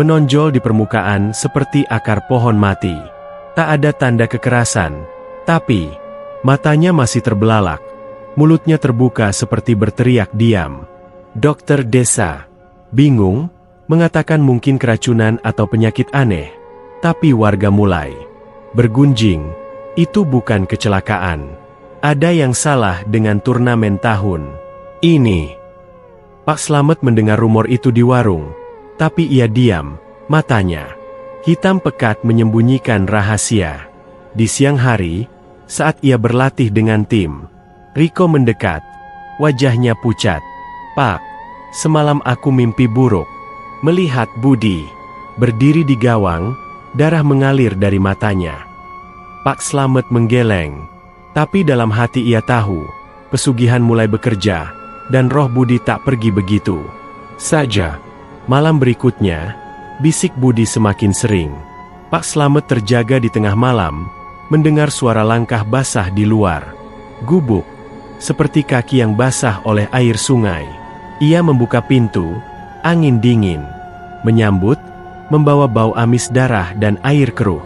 menonjol di permukaan seperti akar pohon mati. Tak ada tanda kekerasan, tapi matanya masih terbelalak. Mulutnya terbuka seperti berteriak diam. Dokter desa bingung, mengatakan mungkin keracunan atau penyakit aneh. Tapi warga mulai bergunjing. Itu bukan kecelakaan. Ada yang salah dengan turnamen tahun ini. Pak Slamet mendengar rumor itu di warung. Tapi ia diam, matanya hitam pekat menyembunyikan rahasia. Di siang hari, saat ia berlatih dengan tim. Riko mendekat. Wajahnya pucat. "Pak, semalam aku mimpi buruk. Melihat Budi berdiri di gawang, darah mengalir dari matanya." Pak Slamet menggeleng. Tapi dalam hati ia tahu, pesugihan mulai bekerja, dan roh Budi tak pergi begitu saja. Malam berikutnya, bisik Budi semakin sering. Pak Slamet terjaga di tengah malam, mendengar suara langkah basah di luar gubuk, seperti kaki yang basah oleh air sungai. Ia membuka pintu, angin dingin menyambut, membawa bau amis darah dan air keruh.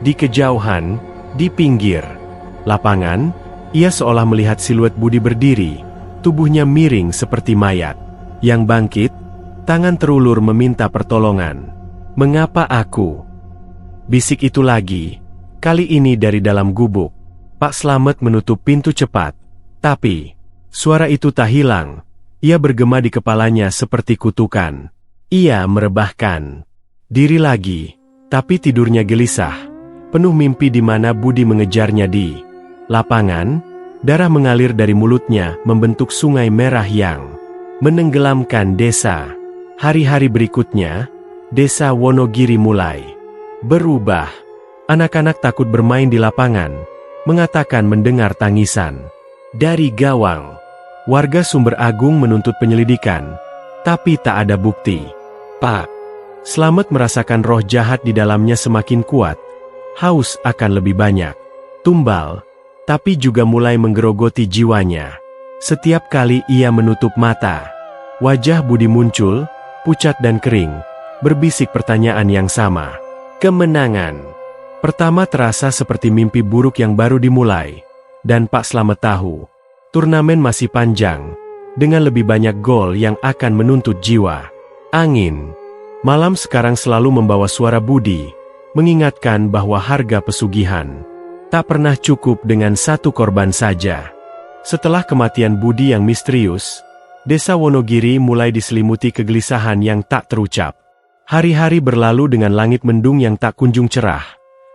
Di kejauhan, di pinggir lapangan, ia seolah melihat siluet Budi berdiri, tubuhnya miring seperti mayat. Yang bangkit, tangan terulur meminta pertolongan. "Mengapa aku?" Bisik itu lagi, kali ini dari dalam gubuk. Pak Slamet menutup pintu cepat, tapi suara itu tak hilang. Ia bergema di kepalanya seperti kutukan. Ia merebahkan diri lagi, tapi tidurnya gelisah, penuh mimpi di mana Budi mengejarnya di lapangan. Darah mengalir dari mulutnya membentuk sungai merah yang menenggelamkan desa. Hari-hari berikutnya, desa Wonogiri mulai berubah. Anak-anak takut bermain di lapangan, mengatakan mendengar tangisan dari gawang. Warga Sumber Agung menuntut penyelidikan, tapi tak ada bukti. Pak Slamet merasakan roh jahat di dalamnya semakin kuat. Haus akan lebih banyak. Tumbal, tapi juga mulai menggerogoti jiwanya. Setiap kali ia menutup mata, wajah Budi muncul, pucat dan kering, berbisik pertanyaan yang sama. Kemenangan pertama terasa seperti mimpi buruk yang baru dimulai, dan Pak Slamet tahu, turnamen masih panjang, dengan lebih banyak gol yang akan menuntut jiwa. Angin malam sekarang selalu membawa suara Budi, mengingatkan bahwa harga pesugihan tak pernah cukup dengan satu korban saja. Setelah kematian Budi yang misterius, desa Wonogiri mulai diselimuti kegelisahan yang tak terucap. Hari-hari berlalu dengan langit mendung yang tak kunjung cerah,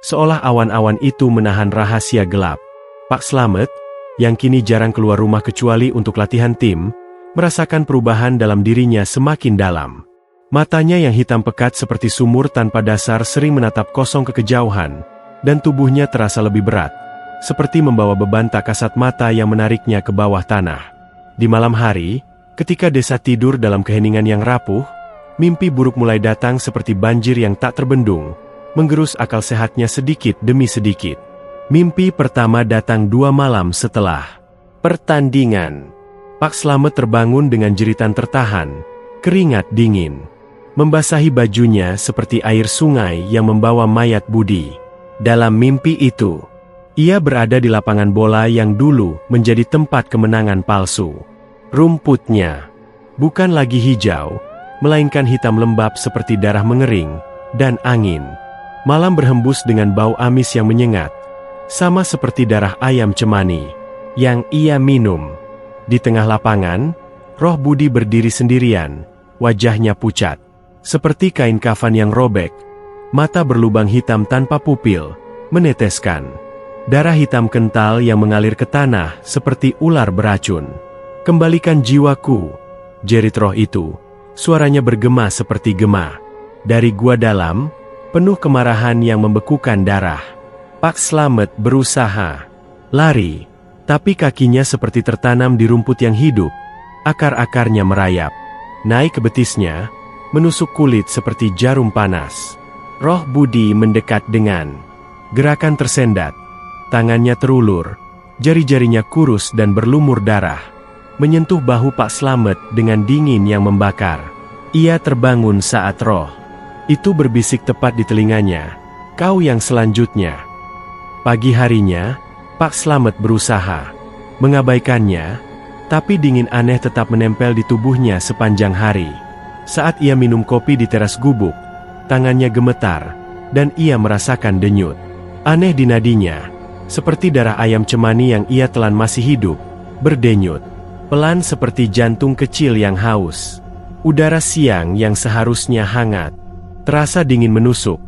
seolah awan-awan itu menahan rahasia gelap. Pak Slamet, yang kini jarang keluar rumah kecuali untuk latihan tim, merasakan perubahan dalam dirinya semakin dalam. Matanya yang hitam pekat seperti sumur tanpa dasar sering menatap kosong ke kejauhan, dan tubuhnya terasa lebih berat, seperti membawa beban tak kasat mata yang menariknya ke bawah tanah. Di malam hari, ketika desa tidur dalam keheningan yang rapuh, mimpi buruk mulai datang seperti banjir yang tak terbendung, menggerus akal sehatnya sedikit demi sedikit. Mimpi pertama datang 2 malam setelah pertandingan. Pak Slamet terbangun dengan jeritan tertahan, keringat dingin membasahi bajunya seperti air sungai yang membawa mayat Budi. Dalam mimpi itu, ia berada di lapangan bola yang dulu menjadi tempat kemenangan palsu. Rumputnya bukan lagi hijau, melainkan hitam lembab seperti darah mengering, dan angin malam berhembus dengan bau amis yang menyengat, sama seperti darah ayam cemani yang ia minum. Di tengah lapangan, roh Budi berdiri sendirian, wajahnya pucat, seperti kain kafan yang robek. Mata berlubang hitam tanpa pupil, meneteskan darah hitam kental yang mengalir ke tanah seperti ular beracun. "Kembalikan jiwaku," jerit roh itu. Suaranya bergema seperti gema dari gua dalam, penuh kemarahan yang membekukan darah. Pak Slamet berusaha lari, tapi kakinya seperti tertanam di rumput yang hidup. Akar-akarnya merayap naik ke betisnya, menusuk kulit seperti jarum panas. Roh Budi mendekat dengan gerakan tersendat. Tangannya terulur, jari-jarinya kurus dan berlumur darah, menyentuh bahu Pak Slamet dengan dingin yang membakar. Ia terbangun saat roh itu berbisik tepat di telinganya, "Kau yang selanjutnya." Pagi harinya, Pak Slamet berusaha mengabaikannya, tapi dingin aneh tetap menempel di tubuhnya sepanjang hari. Saat ia minum kopi di teras gubuk, tangannya gemetar, dan ia merasakan denyut aneh di nadinya, seperti darah ayam cemani yang ia telan masih hidup, berdenyut pelan seperti jantung kecil yang haus. Udara siang yang seharusnya hangat terasa dingin menusuk,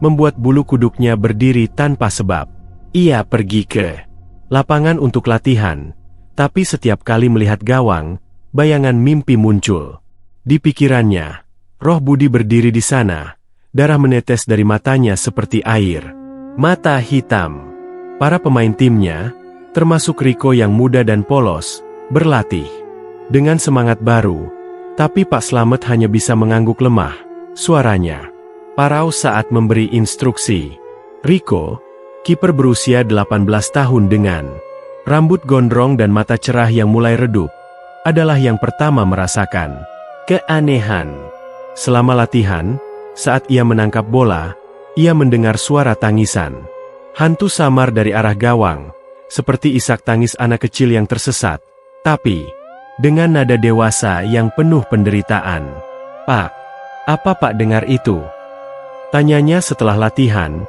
membuat bulu kuduknya berdiri tanpa sebab. Ia pergi ke lapangan untuk latihan, tapi setiap kali melihat gawang, bayangan mimpi muncul. Di pikirannya, Roh Budi berdiri di sana, darah menetes dari matanya seperti air. Mata hitam. Para pemain timnya, termasuk Riko yang muda dan polos, berlatih dengan semangat baru, tapi Pak Slamet hanya bisa mengangguk lemah. Suaranya parau saat memberi instruksi. Riko, kiper berusia 18 tahun dengan rambut gondrong dan mata cerah yang mulai redup, adalah yang pertama merasakan keanehan. Selama latihan, saat ia menangkap bola, ia mendengar suara tangisan. Hantu samar dari arah gawang, seperti isak tangis anak kecil yang tersesat, tapi dengan nada dewasa yang penuh penderitaan. "Pak, apa Pak dengar itu?" tanyanya setelah latihan.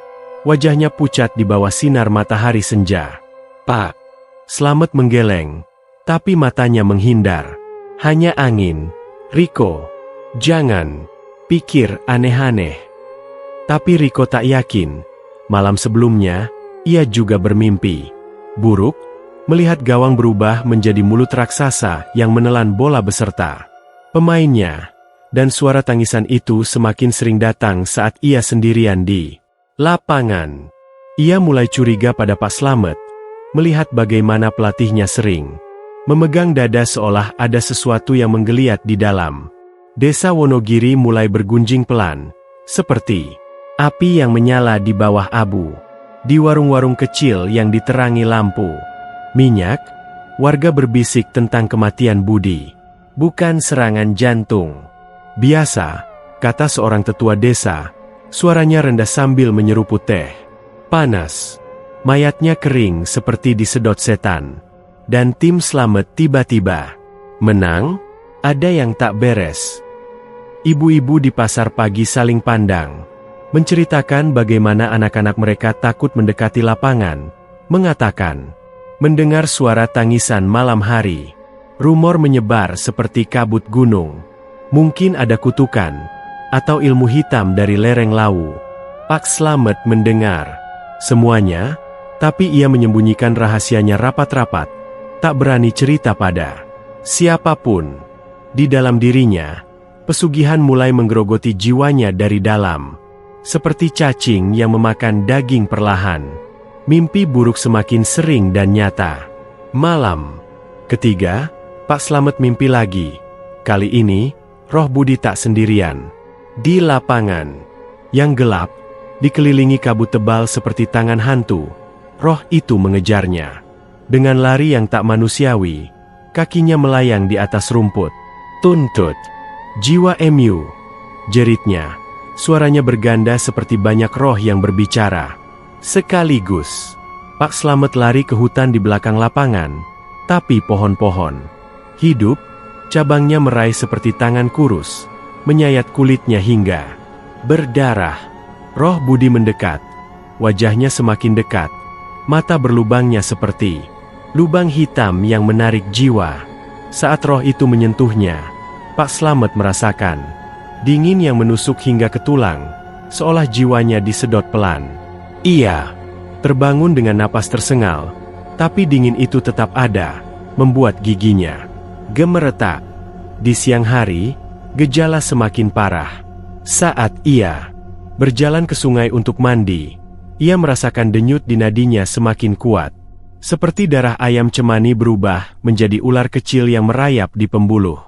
Wajahnya pucat di bawah sinar matahari senja. "Pak." Slamet menggeleng, tapi matanya menghindar. "Hanya angin, Riko. Jangan pikir aneh-aneh." Tapi Riko tak yakin. Malam sebelumnya, ia juga bermimpi buruk, melihat gawang berubah menjadi mulut raksasa yang menelan bola beserta pemainnya. Dan suara tangisan itu semakin sering datang saat ia sendirian di lapangan. Ia mulai curiga pada Pak Slamet, melihat bagaimana pelatihnya sering memegang dada seolah ada sesuatu yang menggeliat di dalam. Desa Wonogiri mulai bergunjing pelan, seperti api yang menyala di bawah abu. Di warung-warung kecil yang diterangi lampu minyak, warga berbisik tentang kematian Budi. "Bukan serangan jantung biasa," kata seorang tetua desa. Suaranya rendah sambil menyeruput teh panas. Mayatnya kering seperti disedot setan. Dan tim Slamet tiba-tiba menang. Ada yang tak beres. Ibu-ibu di pasar pagi saling pandang, menceritakan bagaimana anak-anak mereka takut mendekati lapangan, mengatakan mendengar suara tangisan malam hari. Rumor menyebar seperti kabut gunung. Mungkin ada kutukan atau ilmu hitam dari lereng Lawu. Pak Slamet mendengar semuanya, tapi ia menyembunyikan rahasianya rapat-rapat, tak berani cerita pada siapapun. Di dalam dirinya, pesugihan mulai menggerogoti jiwanya dari dalam. Seperti cacing yang memakan daging perlahan. Mimpi buruk semakin sering dan nyata. Malam ketiga, Pak Slamet mimpi lagi. Kali ini, Roh Budi tak sendirian. Di lapangan yang gelap, dikelilingi kabut tebal seperti tangan hantu, roh itu mengejarnya. Dengan lari yang tak manusiawi, kakinya melayang di atas rumput. "Tuntut jiwa MU," jeritnya. Suaranya berganda seperti banyak roh yang berbicara sekaligus. Pak Slamet lari ke hutan di belakang lapangan, tapi pohon-pohon hidup, cabangnya merai seperti tangan kurus, menyayat kulitnya hingga berdarah. Roh Budi mendekat, wajahnya semakin dekat, mata berlubangnya seperti lubang hitam yang menarik jiwa. Saat roh itu menyentuhnya, Pak Slamet merasakan dingin yang menusuk hingga ke tulang, seolah jiwanya disedot pelan. Ia terbangun dengan napas tersengal, tapi dingin itu tetap ada, membuat giginya gemeretak. Di siang hari, gejala semakin parah. Saat ia berjalan ke sungai untuk mandi, ia merasakan denyut di nadinya semakin kuat. Seperti darah ayam cemani berubah menjadi ular kecil yang merayap di pembuluh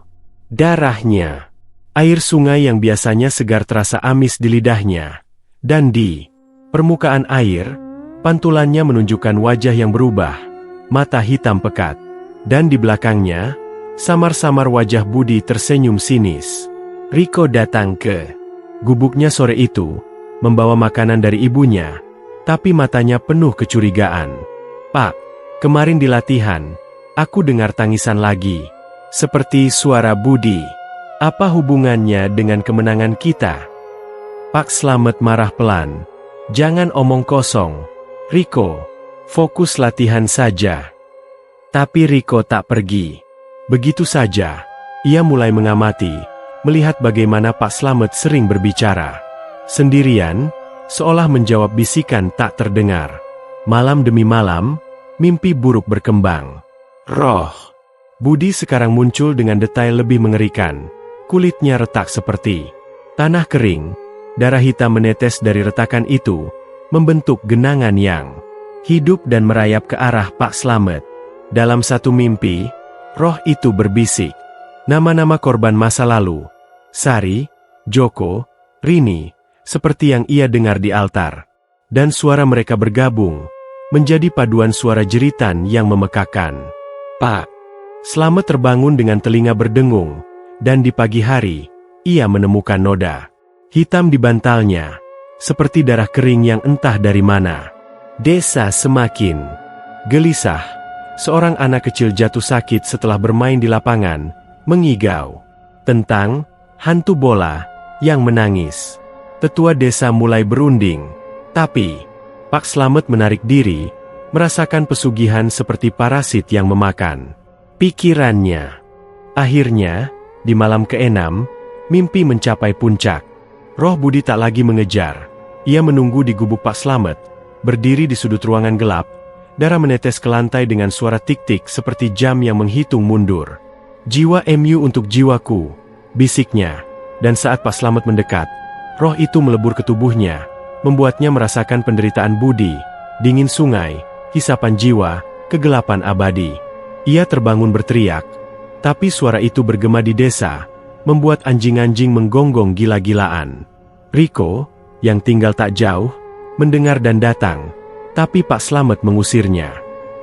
darahnya. Air sungai yang biasanya segar terasa amis di lidahnya. Dan di permukaan air, pantulannya menunjukkan wajah yang berubah, mata hitam pekat. Dan di belakangnya, samar-samar wajah Budi tersenyum sinis. Riko datang ke gubuknya sore itu, membawa makanan dari ibunya, tapi matanya penuh kecurigaan. "Pak, kemarin di latihan, aku dengar tangisan lagi. Seperti suara Budi. Apa hubungannya dengan kemenangan kita?" Pak Slamet marah pelan. "Jangan omong kosong, Riko. Fokus latihan saja." Tapi Riko tak pergi. Begitu saja, ia mulai mengamati, melihat bagaimana Pak Slamet sering berbicara sendirian, seolah menjawab bisikan tak terdengar. Malam demi malam, Mimpi buruk berkembang. Roh Budi sekarang muncul dengan detail lebih mengerikan. Kulitnya retak seperti tanah kering. Darah hitam menetes dari retakan itu, membentuk genangan yang hidup dan merayap ke arah Pak Slamet. Dalam satu mimpi, roh itu berbisik. Nama-nama korban masa lalu. Sari, Joko, Rini, seperti yang ia dengar di altar. Dan suara mereka bergabung, menjadi paduan suara jeritan yang memekakan. Pak Slamet terbangun dengan telinga berdengung, dan di pagi hari, ia menemukan noda hitam di bantalnya, seperti darah kering yang entah dari mana. Desa semakin gelisah. Seorang anak kecil jatuh sakit setelah bermain di lapangan, mengigau tentang hantu bola yang menangis. Tetua desa mulai berunding, tapi Pak Slamet menarik diri, merasakan pesugihan seperti parasit yang memakan pikirannya. Akhirnya, di malam ke-6, mimpi mencapai puncak. Roh Budi tak lagi mengejar. Ia menunggu di gubuk Pak Slamet, berdiri di sudut ruangan gelap. Darah menetes ke lantai dengan suara tik-tik seperti jam yang menghitung mundur. Jiwa MU untuk jiwaku, bisiknya. Dan saat Pak Slamet mendekat, roh itu melebur ke tubuhnya, membuatnya merasakan penderitaan Budi, dingin sungai, hisapan jiwa, kegelapan abadi. Ia terbangun berteriak, tapi suara itu bergema di desa, membuat anjing-anjing menggonggong gila-gilaan. Riko, yang tinggal tak jauh, mendengar dan datang, tapi Pak Slamet mengusirnya.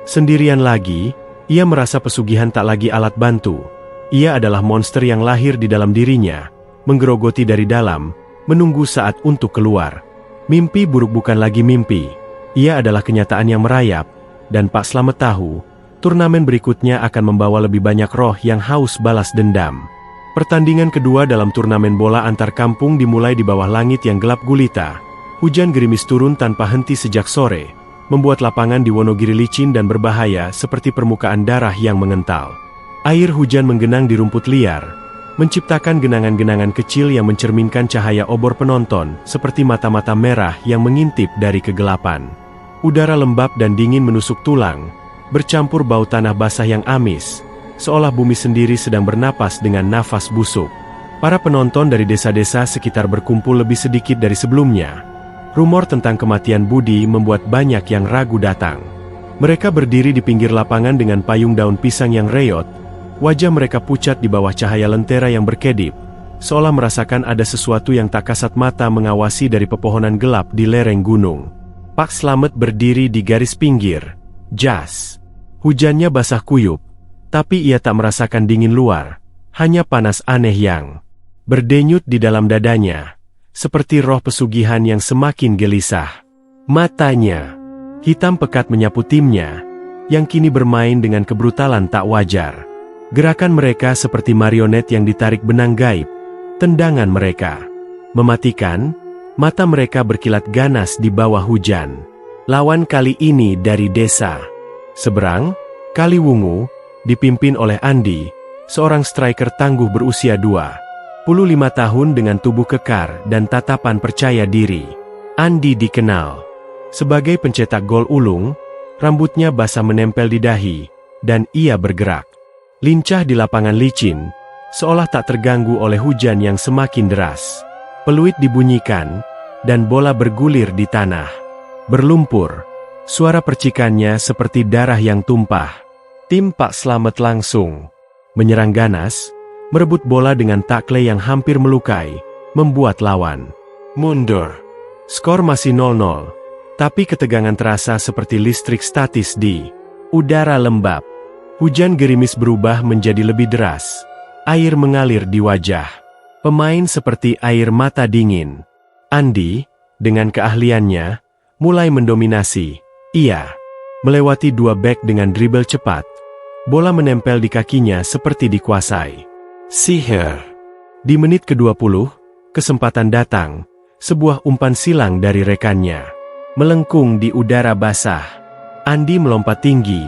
Sendirian lagi, ia merasa pesugihan tak lagi alat bantu. Ia adalah monster yang lahir di dalam dirinya, menggerogoti dari dalam, menunggu saat untuk keluar. Mimpi buruk bukan lagi mimpi. Ia adalah kenyataan yang merayap, dan Pak Slamet tahu, turnamen berikutnya akan membawa lebih banyak roh yang haus balas dendam. Pertandingan kedua dalam turnamen bola antar kampung dimulai di bawah langit yang gelap gulita. Hujan gerimis turun tanpa henti sejak sore, membuat lapangan di Wonogiri licin dan berbahaya seperti permukaan darah yang mengental. Air hujan menggenang di rumput liar, menciptakan genangan-genangan kecil yang mencerminkan cahaya obor penonton seperti mata-mata merah yang mengintip dari kegelapan. Udara lembab dan dingin menusuk tulang, bercampur bau tanah basah yang amis, seolah bumi sendiri sedang bernapas dengan nafas busuk. Para penonton dari desa-desa sekitar berkumpul lebih sedikit dari sebelumnya. Rumor tentang kematian Budi membuat banyak yang ragu datang. Mereka berdiri di pinggir lapangan dengan payung daun pisang yang reyot. Wajah mereka pucat di bawah cahaya lentera yang berkedip, seolah merasakan ada sesuatu yang tak kasat mata mengawasi dari pepohonan gelap di lereng gunung. Pak Slamet berdiri di garis pinggir. Jas. Hujannya basah kuyup, tapi ia tak merasakan dingin luar, hanya panas aneh yang berdenyut di dalam dadanya, seperti roh pesugihan yang semakin gelisah. Matanya hitam pekat menyapu timnya, yang kini bermain dengan kebrutalan tak wajar. Gerakan mereka seperti marionet yang ditarik benang gaib. Tendangan mereka mematikan, mata mereka berkilat ganas di bawah hujan. Lawan kali ini dari desa seberang, Kaliwungu, dipimpin oleh Andi, seorang striker tangguh berusia 25 tahun dengan tubuh kekar dan tatapan percaya diri. Andi dikenal sebagai pencetak gol ulung, rambutnya basah menempel di dahi, dan ia bergerak lincah di lapangan licin, seolah tak terganggu oleh hujan yang semakin deras. Peluit dibunyikan, dan bola bergulir di tanah. Berlumpur, suara percikannya seperti darah yang tumpah. Tim Pak Slamet langsung menyerang ganas, merebut bola dengan takle yang hampir melukai, membuat lawan mundur. Skor masih 0-0, tapi ketegangan terasa seperti listrik statis di udara lembab. Hujan gerimis berubah menjadi lebih deras. Air mengalir di wajah pemain seperti air mata dingin. Andi, dengan keahliannya, mulai mendominasi. Ia melewati dua bek dengan dribble cepat. Bola menempel di kakinya seperti dikuasai sihir. Di menit ke-20, kesempatan datang. Sebuah umpan silang dari rekannya melengkung di udara basah. Andi melompat tinggi,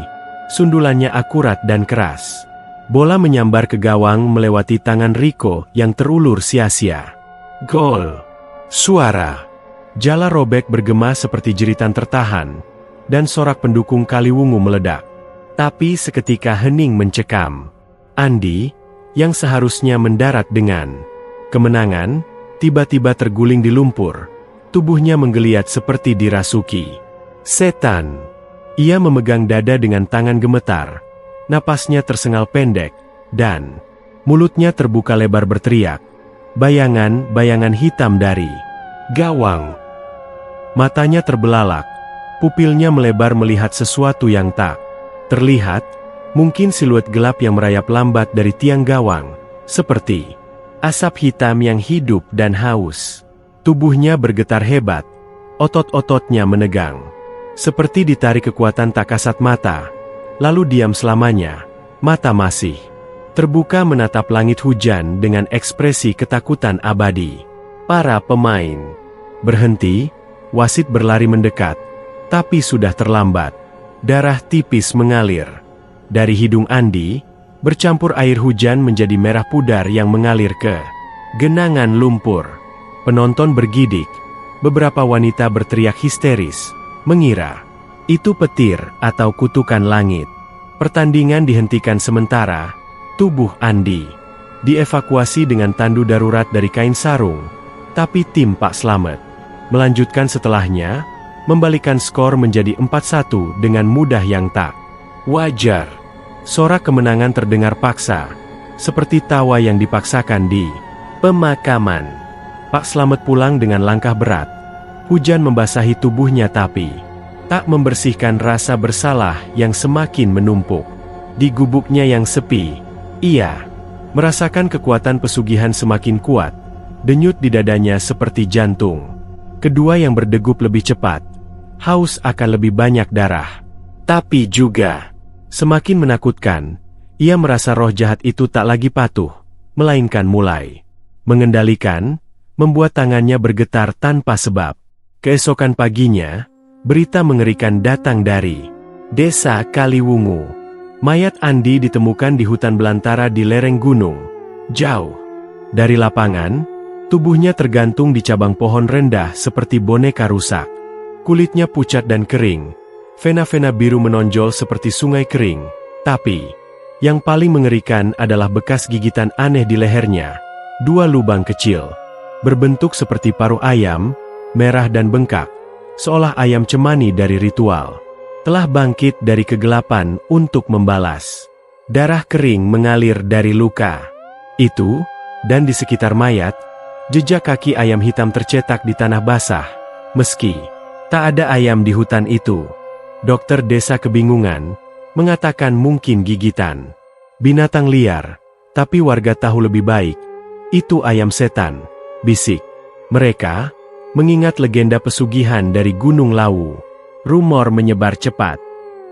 sundulannya akurat dan keras. Bola menyambar ke gawang melewati tangan Riko yang terulur sia-sia. Gol! Suara jala robek bergema seperti jeritan tertahan. dan sorak pendukung Kaliwungu meledak. Tapi seketika hening mencekam. Andi, yang seharusnya mendarat dengan kemenangan, tiba-tiba terguling di lumpur. Tubuhnya menggeliat seperti dirasuki setan. Ia memegang dada dengan tangan gemetar. Napasnya tersengal pendek, dan mulutnya terbuka lebar berteriak. Bayangan-bayangan hitam dari gawang. Matanya terbelalak. Pupilnya melebar melihat sesuatu yang tak terlihat. Mungkin siluet gelap yang merayap lambat dari tiang gawang. Seperti asap hitam yang hidup dan haus. Tubuhnya bergetar hebat. Otot-ototnya menegang. Seperti ditarik kekuatan tak kasat mata. Lalu diam selamanya. Mata masih terbuka menatap langit hujan dengan ekspresi ketakutan abadi. Para pemain berhenti. Wasit berlari mendekat. Tapi sudah terlambat. Darah tipis mengalir dari hidung Andi, bercampur air hujan menjadi merah pudar yang mengalir ke genangan lumpur. Penonton bergidik. Beberapa wanita berteriak histeris, mengira itu petir atau kutukan langit. Pertandingan dihentikan sementara. Tubuh Andi dievakuasi dengan tandu darurat dari kain sarung. Tapi tim Pak Slamet melanjutkan setelahnya, membalikan skor menjadi 4-1 dengan mudah yang tak wajar. Sorak kemenangan terdengar paksa, seperti tawa yang dipaksakan di pemakaman. Pak Slamet pulang dengan langkah berat. Hujan membasahi tubuhnya tapi tak membersihkan rasa bersalah yang semakin menumpuk. Di gubuknya yang sepi, ia merasakan kekuatan pesugihan semakin kuat. Denyut di dadanya seperti jantung. Kedua yang berdegup lebih cepat. Haus akan lebih banyak darah. Tapi juga semakin menakutkan. Ia merasa roh jahat itu tak lagi patuh, melainkan mulai mengendalikan, membuat tangannya bergetar tanpa sebab. Keesokan paginya, berita mengerikan datang dari Desa Kaliwungu. Mayat Andi ditemukan di hutan belantara di lereng gunung. Jauh dari lapangan, tubuhnya tergantung di cabang pohon rendah seperti boneka rusak. Kulitnya pucat dan kering. Vena-vena biru menonjol seperti sungai kering. Tapi yang paling mengerikan adalah bekas gigitan aneh di lehernya. 2 lubang kecil, berbentuk seperti paruh ayam, merah dan bengkak, seolah ayam cemani dari ritual. Telah bangkit dari kegelapan untuk membalas. Darah kering mengalir dari luka itu, dan di sekitar mayat, jejak kaki ayam hitam tercetak di tanah basah. Meski tak ada ayam di hutan itu, dokter desa kebingungan, mengatakan mungkin gigitan binatang liar, tapi warga tahu lebih baik. Itu ayam setan, bisik mereka, mengingat legenda pesugihan dari Gunung Lawu. Rumor menyebar cepat,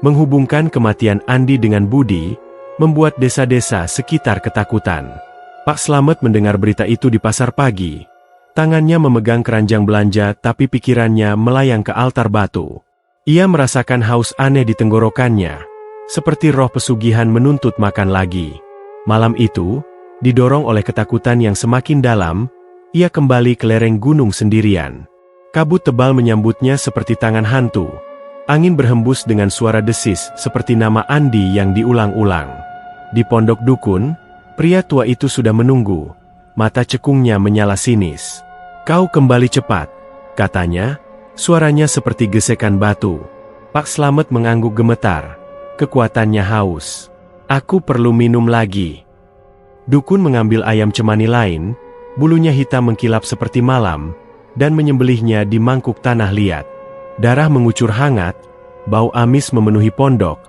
menghubungkan kematian Andi dengan Budi, membuat desa-desa sekitar ketakutan. Pak Slamet mendengar berita itu di pasar pagi. Tangannya memegang keranjang belanja tapi pikirannya melayang ke altar batu. Ia merasakan haus aneh di tenggorokannya, seperti roh pesugihan menuntut makan lagi. Malam itu, didorong oleh ketakutan yang semakin dalam, ia kembali ke lereng gunung sendirian. Kabut tebal menyambutnya seperti tangan hantu. Angin berhembus dengan suara desis seperti nama Andi yang diulang-ulang. Di pondok dukun, pria tua itu sudah menunggu. Mata cekungnya menyala sinis. "Kau kembali cepat," katanya. Suaranya seperti gesekan batu. Pak Slamet mengangguk gemetar. Kekuatannya haus. "Aku perlu minum lagi." Dukun mengambil ayam cemani lain. Bulunya hitam mengkilap seperti malam, dan menyembelihnya di mangkuk tanah liat. Darah mengucur hangat, bau amis memenuhi pondok,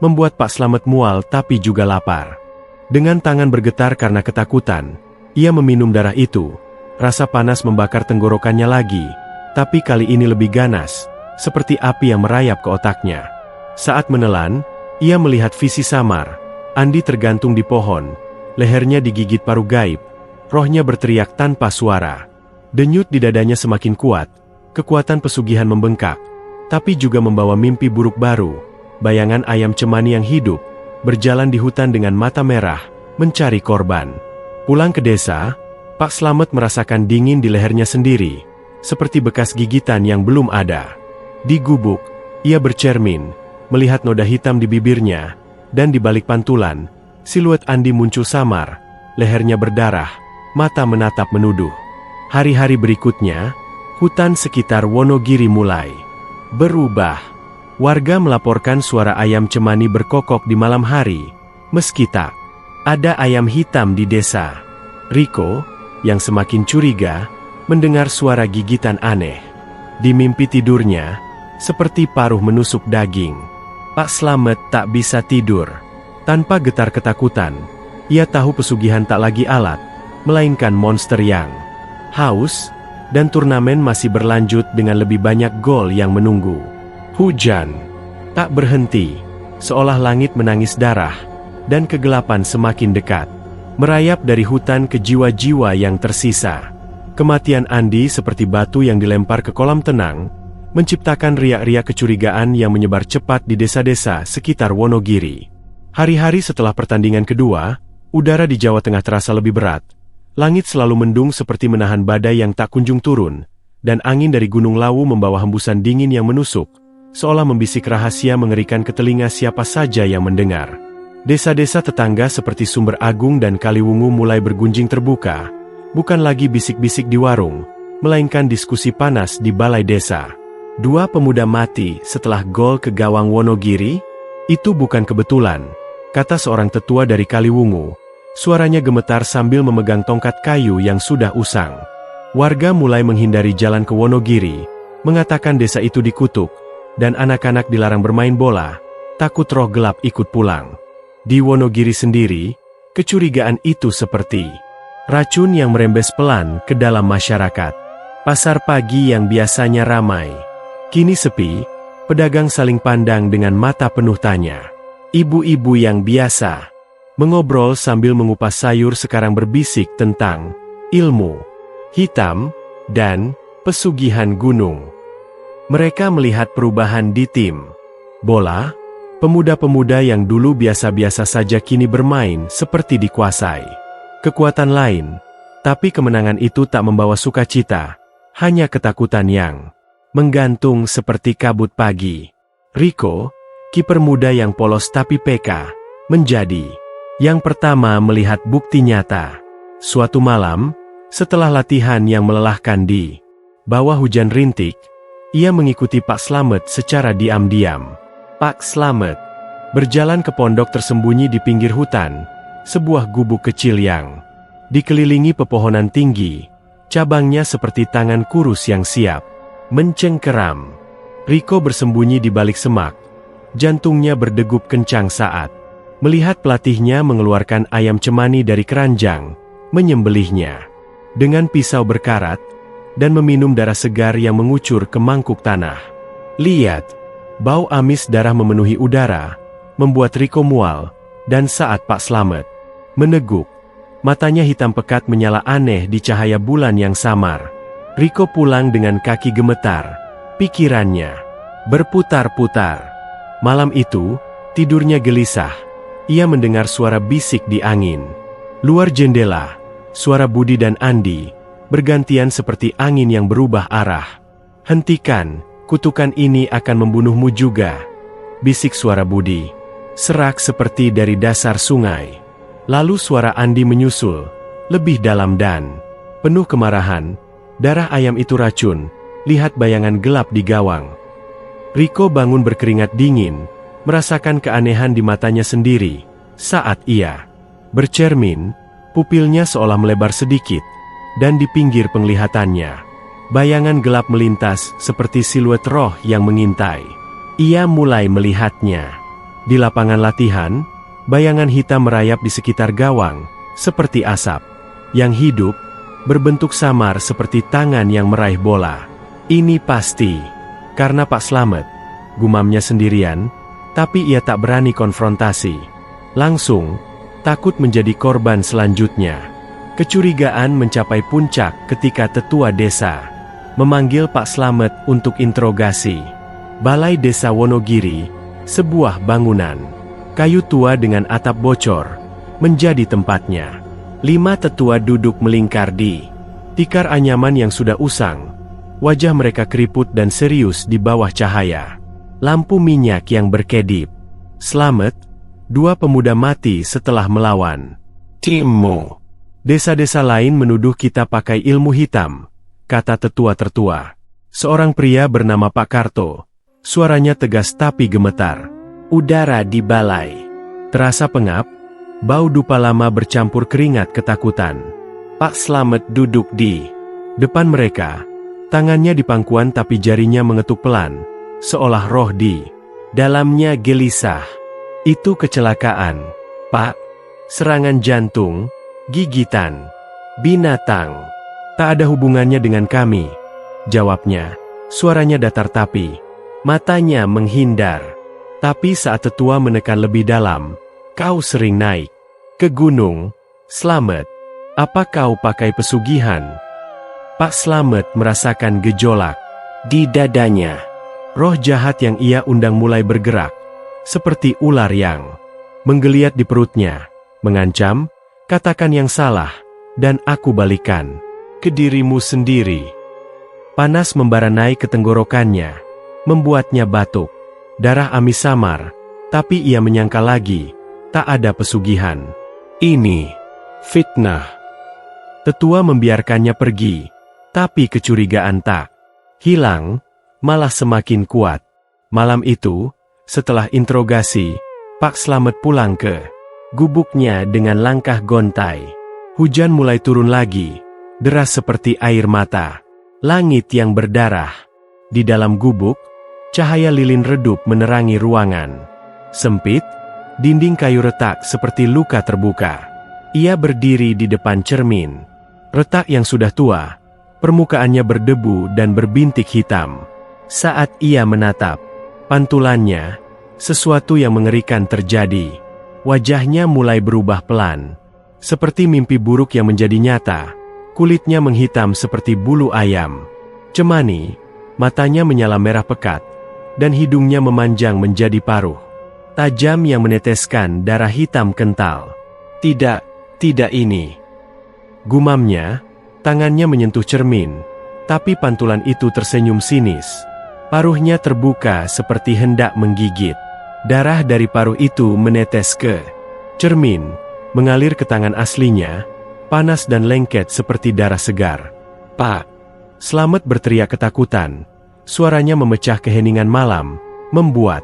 membuat Pak Slamet mual tapi juga lapar. Dengan tangan bergetar karena ketakutan, ia meminum darah itu. Rasa panas membakar tenggorokannya lagi, tapi kali ini lebih ganas, seperti api yang merayap ke otaknya. Saat menelan, ia melihat visi samar. Andi tergantung di pohon, lehernya digigit paruh gaib, rohnya berteriak tanpa suara. Denyut di dadanya semakin kuat, kekuatan pesugihan membengkak, tapi juga membawa mimpi buruk baru. Bayangan ayam cemani yang hidup, berjalan di hutan dengan mata merah, mencari korban. Pulang ke desa, Pak Slamet merasakan dingin di lehernya sendiri, seperti bekas gigitan yang belum ada. Di gubuk, Ia bercermin, melihat noda hitam di bibirnya, dan di balik pantulan, siluet Andi muncul samar, lehernya berdarah, mata menatap menuduh. Hari-hari berikutnya, hutan sekitar Wonogiri mulai berubah. Warga melaporkan suara ayam cemani berkokok di malam hari, meski tak ada ayam hitam di desa. Riko, yang semakin curiga, mendengar suara gigitan aneh. Di mimpi tidurnya, seperti paruh menusuk daging. Pak Slamet tak bisa tidur. Tanpa getar ketakutan, ia tahu pesugihan tak lagi alat, melainkan monster yang haus, dan turnamen masih berlanjut dengan lebih banyak gol yang menunggu. Hujan tak berhenti, seolah langit menangis darah, dan kegelapan semakin dekat, merayap dari hutan ke jiwa-jiwa yang tersisa. Kematian Andi seperti batu yang dilempar ke kolam tenang, menciptakan riak-riak kecurigaan yang menyebar cepat di desa-desa sekitar Wonogiri. Hari-hari setelah pertandingan kedua, udara di Jawa Tengah terasa lebih berat. Langit selalu mendung seperti menahan badai yang tak kunjung turun, dan angin dari Gunung Lawu membawa hembusan dingin yang menusuk, seolah membisik rahasia mengerikan ke telinga siapa saja yang mendengar. Desa-desa tetangga seperti Sumber Agung dan Kaliwungu mulai bergunjing terbuka, bukan lagi bisik-bisik di warung, melainkan diskusi panas di balai desa. 2 pemuda mati setelah gol ke gawang Wonogiri? Itu bukan kebetulan, kata seorang tetua dari Kaliwungu. Suaranya gemetar sambil memegang tongkat kayu yang sudah usang. Warga mulai menghindari jalan ke Wonogiri, mengatakan desa itu dikutuk, dan anak-anak dilarang bermain bola, takut roh gelap ikut pulang. Di Wonogiri sendiri, kecurigaan itu seperti racun yang merembes pelan ke dalam masyarakat. Pasar pagi yang biasanya ramai, kini sepi, pedagang saling pandang dengan mata penuh tanya. Ibu-ibu yang biasa mengobrol sambil mengupas sayur sekarang berbisik tentang ilmu hitam dan pesugihan gunung. Mereka melihat perubahan di tim bola. Pemuda-pemuda yang dulu biasa-biasa saja kini bermain seperti dikuasai kekuatan lain. Tapi kemenangan itu tak membawa sukacita, hanya ketakutan yang menggantung seperti kabut pagi. Riko, kiper muda yang polos tapi peka, menjadi yang pertama melihat bukti nyata. Suatu malam, setelah latihan yang melelahkan di bawah hujan rintik, ia mengikuti Pak Slamet secara diam-diam. Pak Slamet berjalan ke pondok tersembunyi di pinggir hutan, sebuah gubuk kecil yang dikelilingi pepohonan tinggi, cabangnya seperti tangan kurus yang siap mencengkeram. Riko bersembunyi di balik semak, jantungnya berdegup kencang saat melihat pelatihnya mengeluarkan ayam cemani dari keranjang, menyembelihnya dengan pisau berkarat, dan meminum darah segar yang mengucur ke mangkuk tanah. Lihat, bau amis darah memenuhi udara, membuat Riko mual, dan saat Pak Slamet meneguk, matanya hitam pekat menyala aneh di cahaya bulan yang samar. Riko pulang dengan kaki gemetar, pikirannya berputar-putar. Malam itu, tidurnya gelisah. Ia mendengar suara bisik di angin. Luar jendela, suara Budi dan Andi bergantian seperti angin yang berubah arah. Hentikan, kutukan ini akan membunuhmu juga, bisik suara Budi. Serak seperti dari dasar sungai. Lalu suara Andi menyusul, lebih dalam dan penuh kemarahan. Darah ayam itu racun, lihat bayangan gelap di gawang. Riko bangun berkeringat dingin, merasakan keanehan di matanya sendiri. Saat ia bercermin, pupilnya seolah melebar sedikit, dan di pinggir penglihatannya, bayangan gelap melintas seperti siluet roh yang mengintai. Ia mulai melihatnya. Di lapangan latihan, bayangan hitam merayap di sekitar gawang, seperti asap yang hidup, berbentuk samar seperti tangan yang meraih bola. Ini pasti karena Pak Slamet, gumamnya sendirian, tapi ia tak berani konfrontasi. Langsung, takut menjadi korban selanjutnya. Kecurigaan mencapai puncak ketika tetua desa memanggil Pak Slamet untuk interogasi. Balai Desa Wonogiri, sebuah bangunan kayu tua dengan atap bocor, menjadi tempatnya. 5 tetua duduk melingkar di tikar anyaman yang sudah usang. Wajah mereka keriput dan serius di bawah cahaya. lampu minyak yang berkedip. Selamat, 2 pemuda mati setelah melawan. Timmu. Desa-desa lain menuduh kita pakai ilmu hitam, kata tetua tertua. Seorang pria bernama Pak Karto. Suaranya tegas tapi gemetar. Udara di balai terasa pengap, bau dupa lama bercampur keringat ketakutan. Pak Slamet duduk di depan mereka. Tangannya di pangkuan tapi jarinya mengetuk pelan, seolah roh di dalamnya gelisah. Itu kecelakaan, Pak. Serangan jantung, gigitan, binatang. Tak ada hubungannya dengan kami, jawabnya. Suaranya datar tapi matanya menghindar. Tapi saat tetua menekan lebih dalam, kau sering naik ke gunung, Slamet. Apa kau pakai pesugihan? Pak Slamet merasakan gejolak di dadanya. Roh jahat yang ia undang mulai bergerak, seperti ular yang menggeliat di perutnya, mengancam, katakan yang salah, dan aku balikan ke dirimu sendiri. Panas membara naik ke tenggorokannya, membuatnya batuk. Darah amis samar, tapi ia menyangka lagi, tak ada pesugihan. Ini fitnah. Tetua membiarkannya pergi, tapi kecurigaan tak hilang, malah semakin kuat. Malam itu, setelah interogasi, Pak Slamet pulang ke gubuknya dengan langkah gontai. Hujan mulai turun lagi, deras seperti air mata. Langit yang berdarah. Di dalam gubuk, cahaya lilin redup menerangi ruangan. Sempit, dinding kayu retak seperti luka terbuka. Ia berdiri di depan cermin. Retak yang sudah tua, permukaannya berdebu dan berbintik hitam. Saat ia menatap pantulannya, sesuatu yang mengerikan terjadi. Wajahnya mulai berubah pelan. Seperti mimpi buruk yang menjadi nyata, kulitnya menghitam seperti bulu ayam. Cemani, matanya menyala merah pekat, dan hidungnya memanjang menjadi paruh. Tajam yang meneteskan darah hitam kental. Tidak ini. Gumamnya, tangannya menyentuh cermin, tapi pantulan itu tersenyum sinis. Paruhnya terbuka seperti hendak menggigit. Darah dari paruh itu menetes ke cermin, mengalir ke tangan aslinya, panas dan lengket seperti darah segar. Pak! Slamet berteriak ketakutan. Suaranya memecah keheningan malam, membuat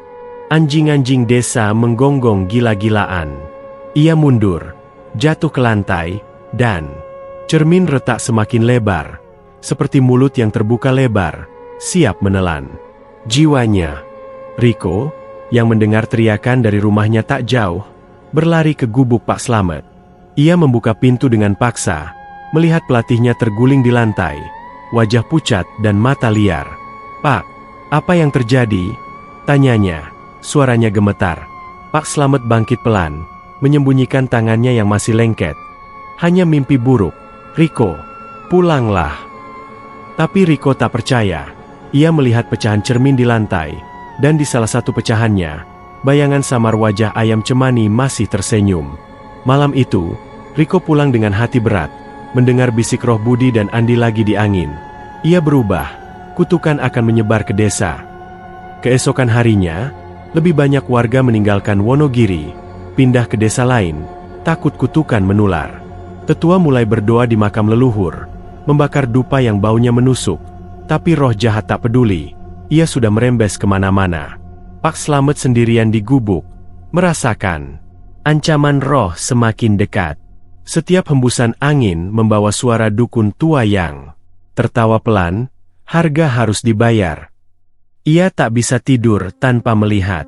anjing-anjing desa menggonggong gila-gilaan. Ia mundur, jatuh ke lantai, dan cermin retak semakin lebar, seperti mulut yang terbuka lebar, siap menelan jiwanya. Riko, yang mendengar teriakan dari rumahnya tak jauh, berlari ke gubuk Pak Slamet. Ia membuka pintu dengan paksa, melihat pelatihnya terguling di lantai, wajah pucat dan mata liar. Pak, apa yang terjadi? Tanyanya, suaranya gemetar. Pak Slamet bangkit pelan, menyembunyikan tangannya yang masih lengket. Hanya mimpi buruk. Riko, pulanglah. Tapi Riko tak percaya. Ia melihat pecahan cermin di lantai, dan di salah satu pecahannya, bayangan samar wajah ayam cemani masih tersenyum. Malam itu, Riko pulang dengan hati berat, mendengar bisik roh Budi dan Andi lagi di angin. Ia berubah, kutukan akan menyebar ke desa. Keesokan harinya, lebih banyak warga meninggalkan Wonogiri, pindah ke desa lain, takut kutukan menular. Tetua mulai berdoa di makam leluhur, membakar dupa yang baunya menusuk, tapi roh jahat tak peduli, ia sudah merembes kemana-mana. Pak Slamet sendirian di gubuk, merasakan ancaman roh semakin dekat. Setiap hembusan angin membawa suara dukun tua yang tertawa pelan, harga harus dibayar. Ia tak bisa tidur tanpa melihat.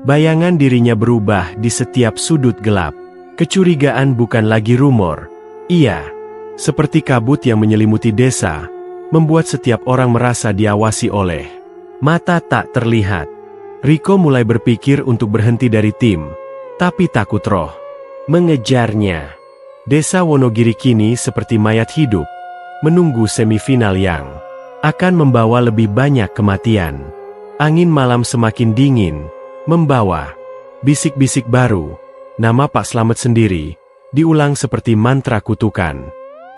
Bayangan dirinya berubah di setiap sudut gelap. Kecurigaan bukan lagi rumor. Ia, seperti kabut yang menyelimuti desa, membuat setiap orang merasa diawasi oleh mata tak terlihat. Riko mulai berpikir untuk berhenti dari tim, tapi takut roh mengejarnya. Desa Wonogiri kini seperti mayat hidup, menunggu semifinal yang akan membawa lebih banyak kematian. Angin malam semakin dingin, membawa bisik-bisik baru. Nama Pak Slamet sendiri diulang seperti mantra kutukan.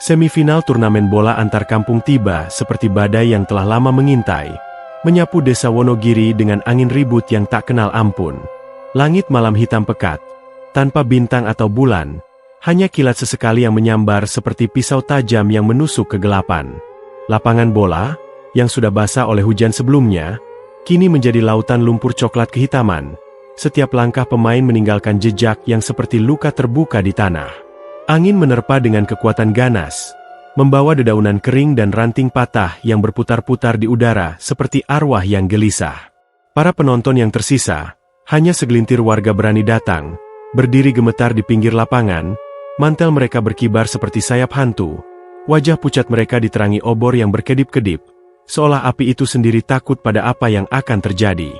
Semifinal turnamen bola antar kampung tiba seperti badai yang telah lama mengintai. menyapu desa Wonogiri dengan angin ribut yang tak kenal ampun. Langit malam hitam pekat, tanpa bintang atau bulan, hanya kilat sesekali yang menyambar seperti pisau tajam yang menusuk kegelapan. Lapangan bola, yang sudah basah oleh hujan sebelumnya, kini menjadi lautan lumpur coklat kehitaman. Setiap langkah pemain meninggalkan jejak yang seperti luka terbuka di tanah. Angin menerpa dengan kekuatan ganas, membawa dedaunan kering dan ranting patah yang berputar-putar di udara seperti arwah yang gelisah. Para penonton yang tersisa, hanya segelintir warga berani datang, berdiri gemetar di pinggir lapangan, mantel mereka berkibar seperti sayap hantu, wajah pucat mereka diterangi obor yang berkedip-kedip, seolah api itu sendiri takut pada apa yang akan terjadi.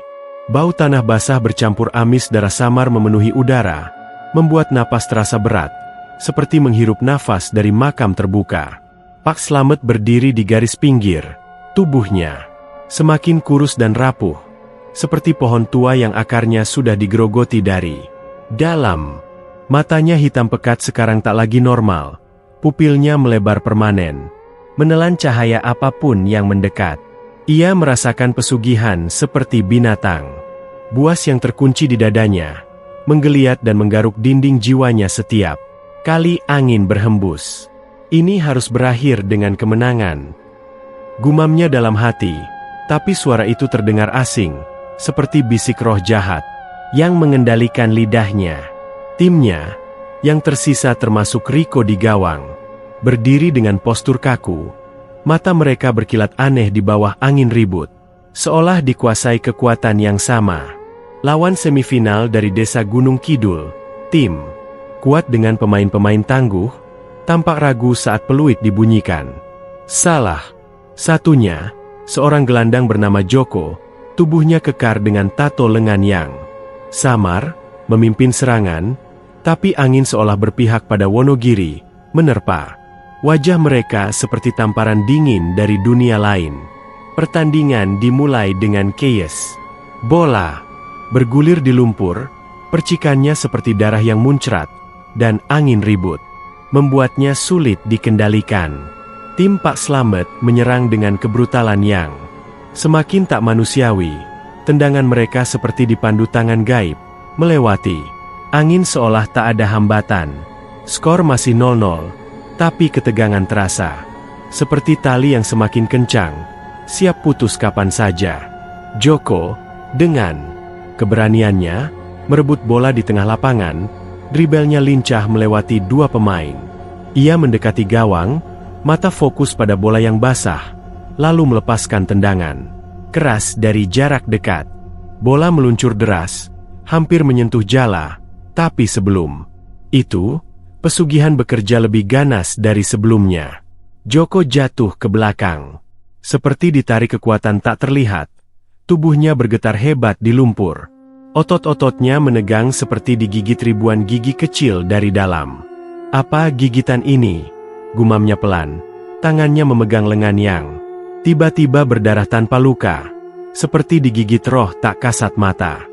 Bau tanah basah bercampur amis darah samar memenuhi udara, membuat napas terasa berat, seperti menghirup nafas dari makam terbuka. Pak Slamet berdiri di garis pinggir, tubuhnya semakin kurus dan rapuh, seperti pohon tua yang akarnya sudah digerogoti dari dalam. Matanya hitam pekat sekarang tak lagi normal, pupilnya melebar permanen, menelan cahaya apapun yang mendekat. Ia merasakan pesugihan seperti binatang. Buas yang terkunci di dadanya, menggeliat dan menggaruk dinding jiwanya setiap kali angin berhembus. Ini harus berakhir dengan kemenangan, gumamnya dalam hati, tapi suara itu terdengar asing, seperti bisik roh jahat yang mengendalikan lidahnya. Timnya, yang tersisa termasuk Rico di gawang, berdiri dengan postur kaku, mata mereka berkilat aneh di bawah angin ribut, seolah dikuasai kekuatan yang sama. Lawan semifinal dari desa Gunung Kidul, tim kuat dengan pemain-pemain tangguh, tampak ragu saat peluit dibunyikan. Salah satunya, seorang gelandang bernama Joko, tubuhnya kekar dengan tato lengan yang samar, memimpin serangan, tapi angin seolah berpihak pada Wonogiri, menerpa. Wajah mereka seperti tamparan dingin dari dunia lain. Pertandingan dimulai dengan chaos. Bola bergulir di lumpur, percikannya seperti darah yang muncrat, dan angin ribut membuatnya sulit dikendalikan. Tim Pak Slamet menyerang dengan kebrutalan yang semakin tak manusiawi. Tendangan mereka seperti dipandu tangan gaib, melewati angin seolah tak ada hambatan. Skor masih 0-0, tapi ketegangan terasa, seperti tali yang semakin kencang, siap putus kapan saja. Joko, dengan keberaniannya, merebut bola di tengah lapangan, dribelnya lincah melewati dua pemain. Ia mendekati gawang, mata fokus pada bola yang basah, lalu melepaskan tendangan keras dari jarak dekat. Bola meluncur deras, hampir menyentuh jala, tapi sebelum itu, pesugihan bekerja lebih ganas dari sebelumnya. Joko jatuh ke belakang, seperti ditarik kekuatan tak terlihat. Tubuhnya bergetar hebat di lumpur. Otot-ototnya menegang seperti digigit ribuan gigi kecil dari dalam. Apa gigitan ini? Gumamnya pelan. Tangannya memegang lengan yang tiba-tiba berdarah tanpa luka, seperti digigit roh tak kasat mata.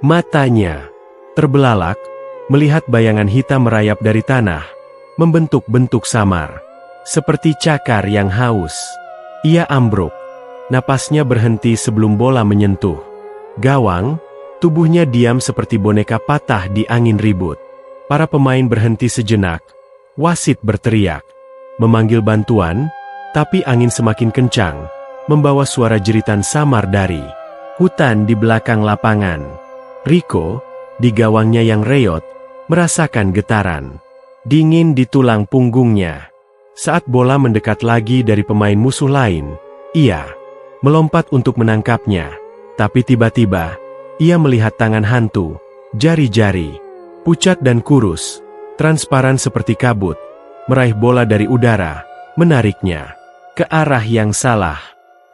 Matanya terbelalak, melihat bayangan hitam merayap dari tanah, membentuk bentuk samar, seperti cakar yang haus. Ia ambruk. Napasnya berhenti sebelum bola menyentuh gawang, tubuhnya diam seperti boneka patah di angin ribut. Para pemain berhenti sejenak, wasit berteriak, memanggil bantuan, tapi angin semakin kencang, membawa suara jeritan samar dari hutan di belakang lapangan. Rico, di gawangnya yang reot, merasakan getaran dingin di tulang punggungnya. Saat bola mendekat lagi dari pemain musuh lain, ia melompat untuk menangkapnya, tapi tiba-tiba, ia melihat tangan hantu, jari-jari, pucat dan kurus, transparan seperti kabut, meraih bola dari udara, menariknya ke arah yang salah.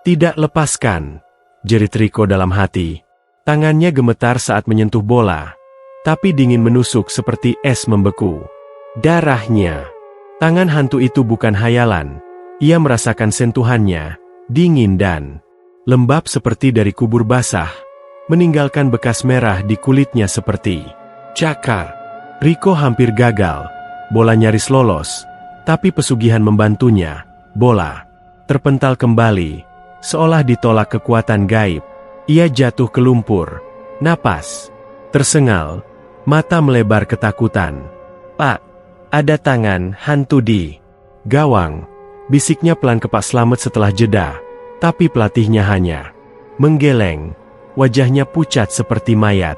Tidak lepaskan, jerit Rico dalam hati. Tangannya gemetar saat menyentuh bola, tapi dingin menusuk seperti es membeku. Darahnya. Tangan hantu itu bukan hayalan, ia merasakan sentuhannya, dingin dan lembab seperti dari kubur basah, meninggalkan bekas merah di kulitnya seperti cakar. Rico hampir gagal, bola nyaris lolos, tapi pesugihan membantunya. Bola terpental kembali, seolah ditolak kekuatan gaib. Ia jatuh ke lumpur. Napas tersengal, mata melebar ketakutan. "Pak, ada tangan hantu di gawang," bisiknya pelan ke Pak Slamet setelah jeda. Tapi pelatihnya hanya menggeleng, wajahnya pucat seperti mayat.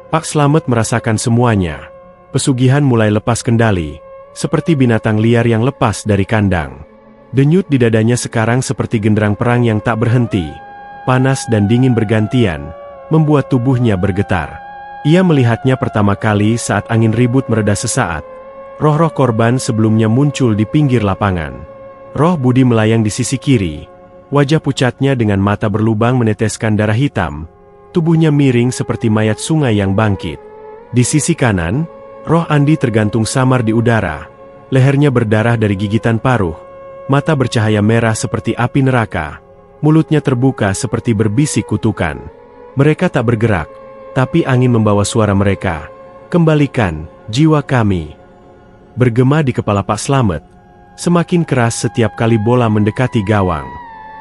Pak Slamet merasakan semuanya. Pesugihan mulai lepas kendali, seperti binatang liar yang lepas dari kandang. Denyut di dadanya sekarang seperti genderang perang yang tak berhenti. Panas dan dingin bergantian, membuat tubuhnya bergetar. Ia melihatnya pertama kali saat angin ribut mereda sesaat. Roh-roh korban sebelumnya muncul di pinggir lapangan. Roh Budi melayang di sisi kiri. Wajah pucatnya dengan mata berlubang meneteskan darah hitam. Tubuhnya miring seperti mayat sungai yang bangkit. Di sisi kanan, roh Andi tergantung samar di udara. Lehernya berdarah dari gigitan paruh. Mata bercahaya merah seperti api neraka. Mulutnya terbuka seperti berbisik kutukan. Mereka tak bergerak, tapi angin membawa suara mereka. "Kembalikan jiwa kami." Bergema di kepala Pak Slamet. Semakin keras setiap kali bola mendekati gawang.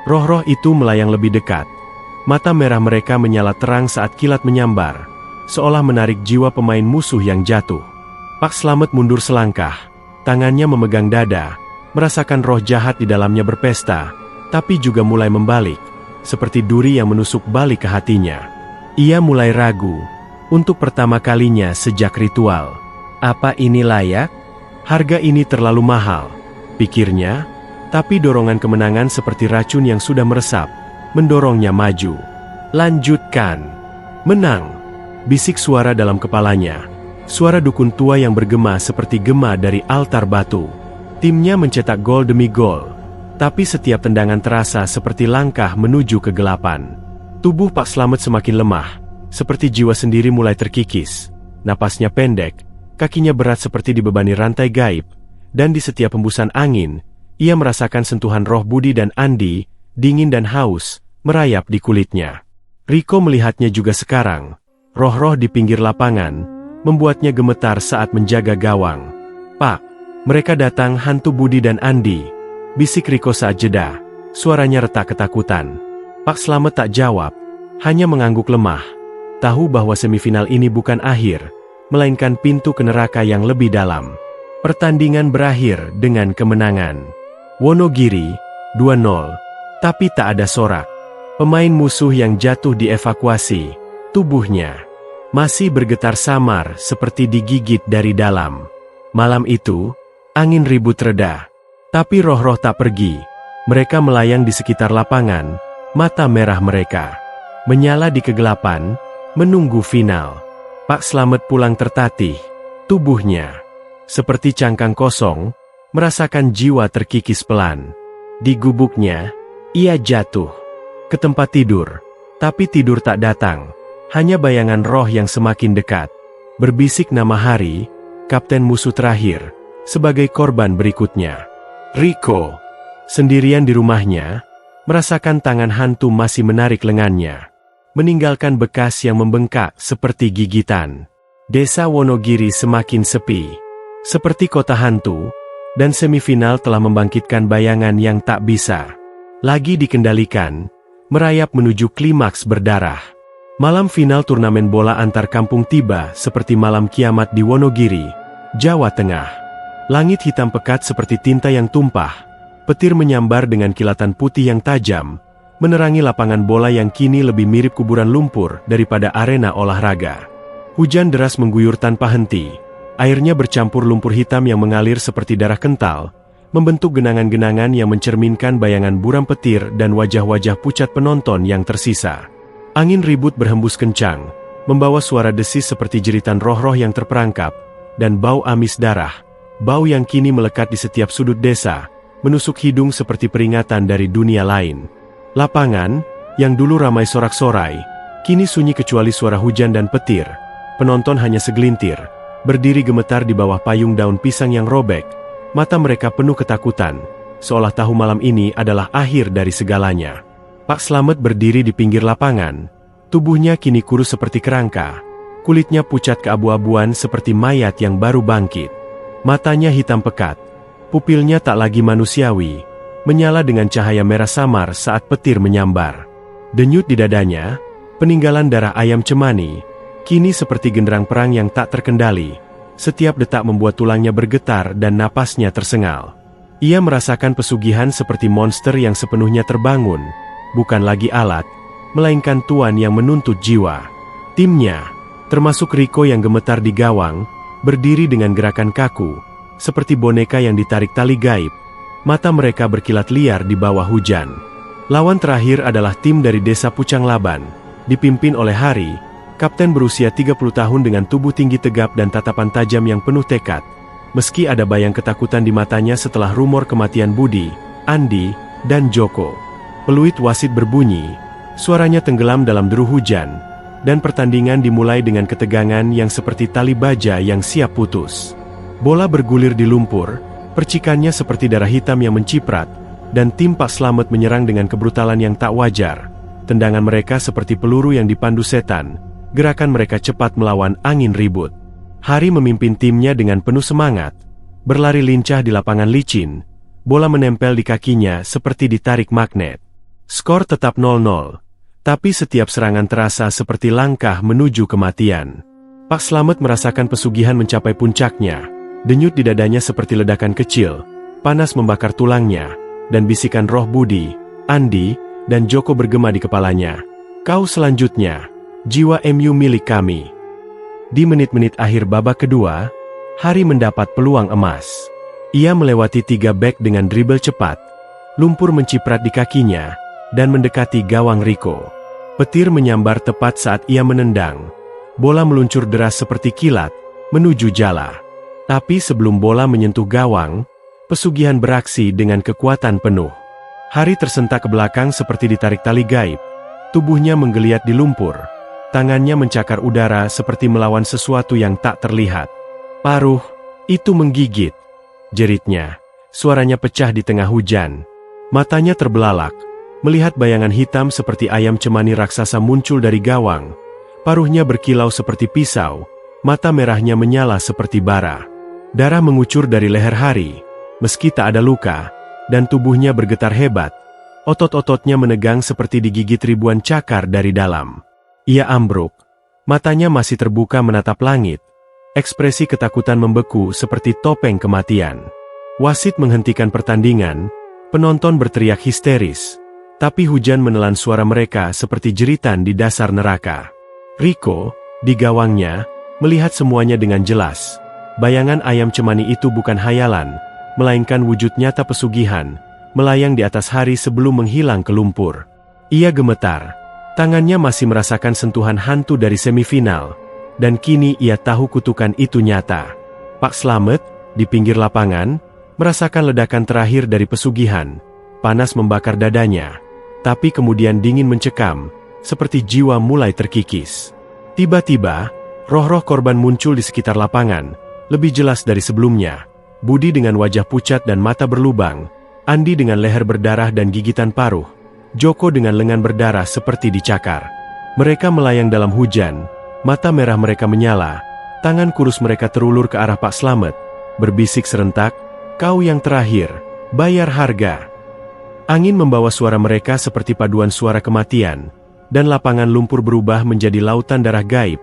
Roh-roh itu melayang lebih dekat. Mata merah mereka menyala terang saat kilat menyambar, seolah menarik jiwa pemain musuh yang jatuh. Pak Slamet mundur selangkah, tangannya memegang dada, merasakan roh jahat di dalamnya berpesta, tapi juga mulai membalik, seperti duri yang menusuk balik ke hatinya. Ia mulai ragu, untuk pertama kalinya sejak ritual. Apa ini layak? Harga ini terlalu mahal, pikirnya. Tapi dorongan kemenangan seperti racun yang sudah meresap, mendorongnya maju. "Lanjutkan. Menang!" bisik suara dalam kepalanya. Suara dukun tua yang bergema seperti gema dari altar batu. Timnya mencetak gol demi gol, tapi setiap tendangan terasa seperti langkah menuju kegelapan. Tubuh Pak Slamet semakin lemah, seperti jiwa sendiri mulai terkikis. Napasnya pendek, kakinya berat seperti dibebani rantai gaib, dan di setiap hembusan angin, ia merasakan sentuhan roh Budi dan Andi, dingin dan haus, merayap di kulitnya. Riko melihatnya juga sekarang. Roh-roh di pinggir lapangan, membuatnya gemetar saat menjaga gawang. "Pak, mereka datang, hantu Budi dan Andi," bisik Riko saat jeda. Suaranya retak ketakutan. Pak Slamet tak jawab, hanya mengangguk lemah. Tahu bahwa semifinal ini bukan akhir, melainkan pintu ke neraka yang lebih dalam. Pertandingan berakhir dengan kemenangan. Wonogiri, 2-0. Tapi tak ada sorak. Pemain musuh yang jatuh dievakuasi. Tubuhnya masih bergetar samar seperti digigit dari dalam. Malam itu, angin ribut reda. Tapi roh-roh tak pergi. Mereka melayang di sekitar lapangan, mata merah mereka menyala di kegelapan, menunggu final. Pak Slamet pulang tertatih. Tubuhnya seperti cangkang kosong, merasakan jiwa terkikis pelan. Di gubuknya, ia jatuh ke tempat tidur. Tapi tidur tak datang, hanya bayangan roh yang semakin dekat. Berbisik nama Hari, kapten musuh terakhir, sebagai korban berikutnya. Riko, sendirian di rumahnya, merasakan tangan hantu masih menarik lengannya, meninggalkan bekas yang membengkak seperti gigitan. Desa Wonogiri semakin sepi, seperti kota hantu, dan semifinal telah membangkitkan bayangan yang tak bisa lagi dikendalikan, merayap menuju klimaks berdarah. Malam final turnamen bola antar kampung tiba seperti malam kiamat di Wonogiri, Jawa Tengah. Langit hitam pekat seperti tinta yang tumpah, petir menyambar dengan kilatan putih yang tajam, menerangi lapangan bola yang kini lebih mirip kuburan lumpur daripada arena olahraga. Hujan deras mengguyur tanpa henti. Airnya bercampur lumpur hitam yang mengalir seperti darah kental, membentuk genangan-genangan yang mencerminkan bayangan buram petir dan wajah-wajah pucat penonton yang tersisa. Angin ribut berhembus kencang, membawa suara desis seperti jeritan roh-roh yang terperangkap, dan bau amis darah, bau yang kini melekat di setiap sudut desa, menusuk hidung seperti peringatan dari dunia lain. Lapangan, yang dulu ramai sorak-sorai, kini sunyi kecuali suara hujan dan petir. Penonton hanya segelintir, berdiri gemetar di bawah payung daun pisang yang robek. Mata mereka penuh ketakutan, seolah tahu malam ini adalah akhir dari segalanya. Pak Slamet berdiri di pinggir lapangan. Tubuhnya kini kurus seperti kerangka. Kulitnya pucat keabu-abuan seperti mayat yang baru bangkit. Matanya hitam pekat. Pupilnya tak lagi manusiawi, menyala dengan cahaya merah samar saat petir menyambar. Denyut di dadanya, peninggalan darah ayam cemani, kini seperti genderang perang yang tak terkendali. Setiap detak membuat tulangnya bergetar dan napasnya tersengal. Ia merasakan pesugihan seperti monster yang sepenuhnya terbangun, bukan lagi alat, melainkan tuan yang menuntut jiwa. Timnya, termasuk Rico yang gemetar di gawang, berdiri dengan gerakan kaku, seperti boneka yang ditarik tali gaib. Mata mereka berkilat liar di bawah hujan. Lawan terakhir adalah tim dari desa Pucang Laban, dipimpin oleh Hari, kapten berusia 30 tahun dengan tubuh tinggi tegap dan tatapan tajam yang penuh tekad. Meski ada bayang ketakutan di matanya setelah rumor kematian Budi, Andi, dan Joko. Peluit wasit berbunyi, suaranya tenggelam dalam deru hujan, dan pertandingan dimulai dengan ketegangan yang seperti tali baja yang siap putus. Bola bergulir di lumpur, percikannya seperti darah hitam yang menciprat, dan tim Pak Slamet menyerang dengan kebrutalan yang tak wajar. Tendangan mereka seperti peluru yang dipandu setan, gerakan mereka cepat melawan angin ribut. Hari memimpin timnya dengan penuh semangat, berlari lincah di lapangan licin, bola menempel di kakinya seperti ditarik magnet. Skor tetap 0-0, tapi setiap serangan terasa seperti langkah menuju kematian. Pak Slamet merasakan pesugihan mencapai puncaknya. Denyut di dadanya seperti ledakan kecil, panas membakar tulangnya, dan bisikan roh Budi, Andi, dan Joko bergema di kepalanya. Kau selanjutnya, jiwa MU milik kami. Di menit-menit akhir babak kedua, Hari mendapat peluang emas. Ia melewati 3 bek dengan dribble cepat, lumpur menciprat di kakinya, dan mendekati gawang Rico. Petir menyambar tepat saat ia menendang. Bola meluncur deras seperti kilat, menuju jala. Tapi sebelum bola menyentuh gawang, pesugihan beraksi dengan kekuatan penuh. Hari tersentak ke belakang seperti ditarik tali gaib. Tubuhnya menggeliat di lumpur. Tangannya mencakar udara seperti melawan sesuatu yang tak terlihat. Paruh, itu menggigit. Jeritnya, suaranya pecah di tengah hujan. Matanya terbelalak, melihat bayangan hitam seperti ayam cemani raksasa muncul dari gawang. Paruhnya berkilau seperti pisau, mata merahnya menyala seperti bara. Darah mengucur dari leher Hari, meski tak ada luka, dan tubuhnya bergetar hebat. Otot-ototnya menegang seperti digigit ribuan cakar dari dalam. Ia ambruk, matanya masih terbuka menatap langit. Ekspresi ketakutan membeku seperti topeng kematian. Wasit menghentikan pertandingan, penonton berteriak histeris, tapi hujan menelan suara mereka seperti jeritan di dasar neraka. Rico, di gawangnya, melihat semuanya dengan jelas. Bayangan ayam cemani itu bukan hayalan, melainkan wujud nyata pesugihan, melayang di atas Hari sebelum menghilang ke lumpur. Ia gemetar, tangannya masih merasakan sentuhan hantu dari semifinal, dan kini ia tahu kutukan itu nyata. Pak Slamet, di pinggir lapangan, merasakan ledakan terakhir dari pesugihan, panas membakar dadanya, tapi kemudian dingin mencekam, seperti jiwa mulai terkikis. Tiba-tiba, roh-roh korban muncul di sekitar lapangan, lebih jelas dari sebelumnya. Budi dengan wajah pucat dan mata berlubang, Andi dengan leher berdarah dan gigitan paruh, Joko dengan lengan berdarah seperti dicakar. Mereka melayang dalam hujan, mata merah mereka menyala, tangan kurus mereka terulur ke arah Pak Slamet, berbisik serentak, "Kau yang terakhir, bayar harga." Angin membawa suara mereka seperti paduan suara kematian, dan lapangan lumpur berubah menjadi lautan darah gaib,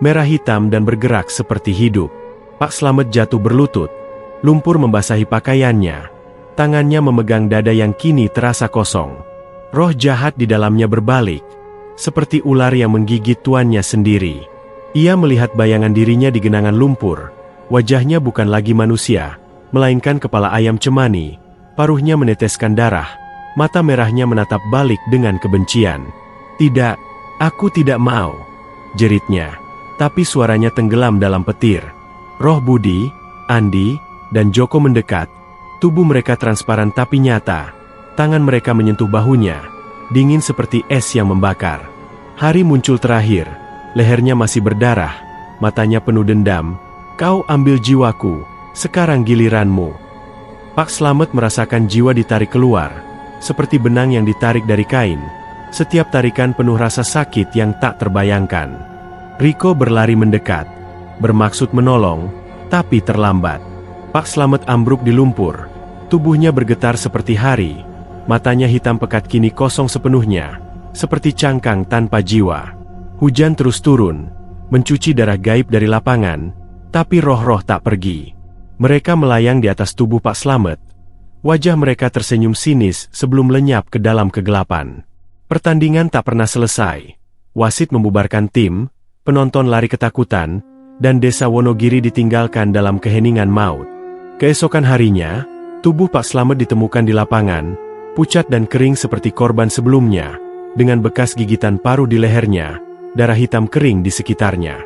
merah hitam dan bergerak seperti hidup. Pak Slamet jatuh berlutut, lumpur membasahi pakaiannya, tangannya memegang dada yang kini terasa kosong. Roh jahat di dalamnya berbalik, seperti ular yang menggigit tuannya sendiri. Ia melihat bayangan dirinya di genangan lumpur, wajahnya bukan lagi manusia, melainkan kepala ayam cemani, paruhnya meneteskan darah, mata merahnya menatap balik dengan kebencian. "Tidak, aku tidak mau," jeritnya, tapi suaranya tenggelam dalam petir. Roh Budi, Andi, dan Joko mendekat, tubuh mereka transparan tapi nyata, tangan mereka menyentuh bahunya, dingin seperti es yang membakar. Hari muncul terakhir, lehernya masih berdarah, matanya penuh dendam. "Kau ambil jiwaku, sekarang giliranmu." Pak Slamet merasakan jiwa ditarik keluar, seperti benang yang ditarik dari kain, setiap tarikan penuh rasa sakit yang tak terbayangkan. Rico berlari mendekat, bermaksud menolong, tapi terlambat. Pak Slamet ambruk di lumpur, tubuhnya bergetar seperti Hari, Matanya hitam pekat kini kosong sepenuhnya, seperti cangkang tanpa jiwa. Hujan terus turun, mencuci darah gaib dari lapangan, tapi roh-roh tak pergi. Mereka melayang di atas tubuh Pak Slamet. Wajah mereka tersenyum sinis sebelum lenyap ke dalam kegelapan. Pertandingan tak pernah selesai. Wasit membubarkan tim, penonton lari ketakutan, dan desa Wonogiri ditinggalkan dalam keheningan maut. Keesokan harinya, tubuh Pak Slamet ditemukan di lapangan, pucat dan kering seperti korban sebelumnya, dengan bekas gigitan paru di lehernya, darah hitam kering di sekitarnya.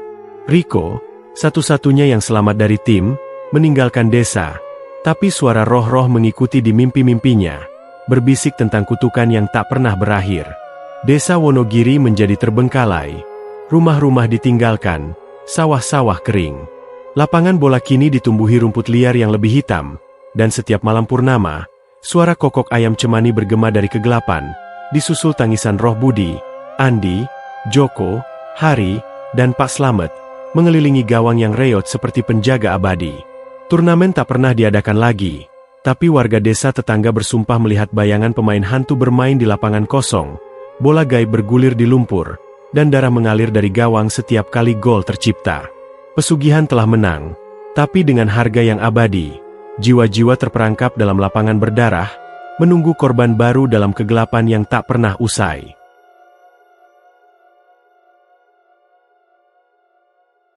Riko, satu-satunya yang selamat dari tim, meninggalkan desa, tapi suara roh-roh mengikuti di mimpi-mimpinya, berbisik tentang kutukan yang tak pernah berakhir. Desa Wonogiri menjadi terbengkalai, rumah-rumah ditinggalkan, sawah-sawah kering. Lapangan bola kini ditumbuhi rumput liar yang lebih hitam, dan setiap malam purnama, suara kokok ayam cemani bergema dari kegelapan, disusul tangisan roh Budi, Andi, Joko, Hari, dan Pak Slamet, mengelilingi gawang yang reot seperti penjaga abadi. Turnamen tak pernah diadakan lagi, tapi warga desa tetangga bersumpah melihat bayangan pemain hantu bermain di lapangan kosong, bola gaib bergulir di lumpur, dan darah mengalir dari gawang setiap kali gol tercipta. Pesugihan telah menang, tapi dengan harga yang abadi. Jiwa-jiwa terperangkap dalam lapangan berdarah, menunggu korban baru dalam kegelapan yang tak pernah usai.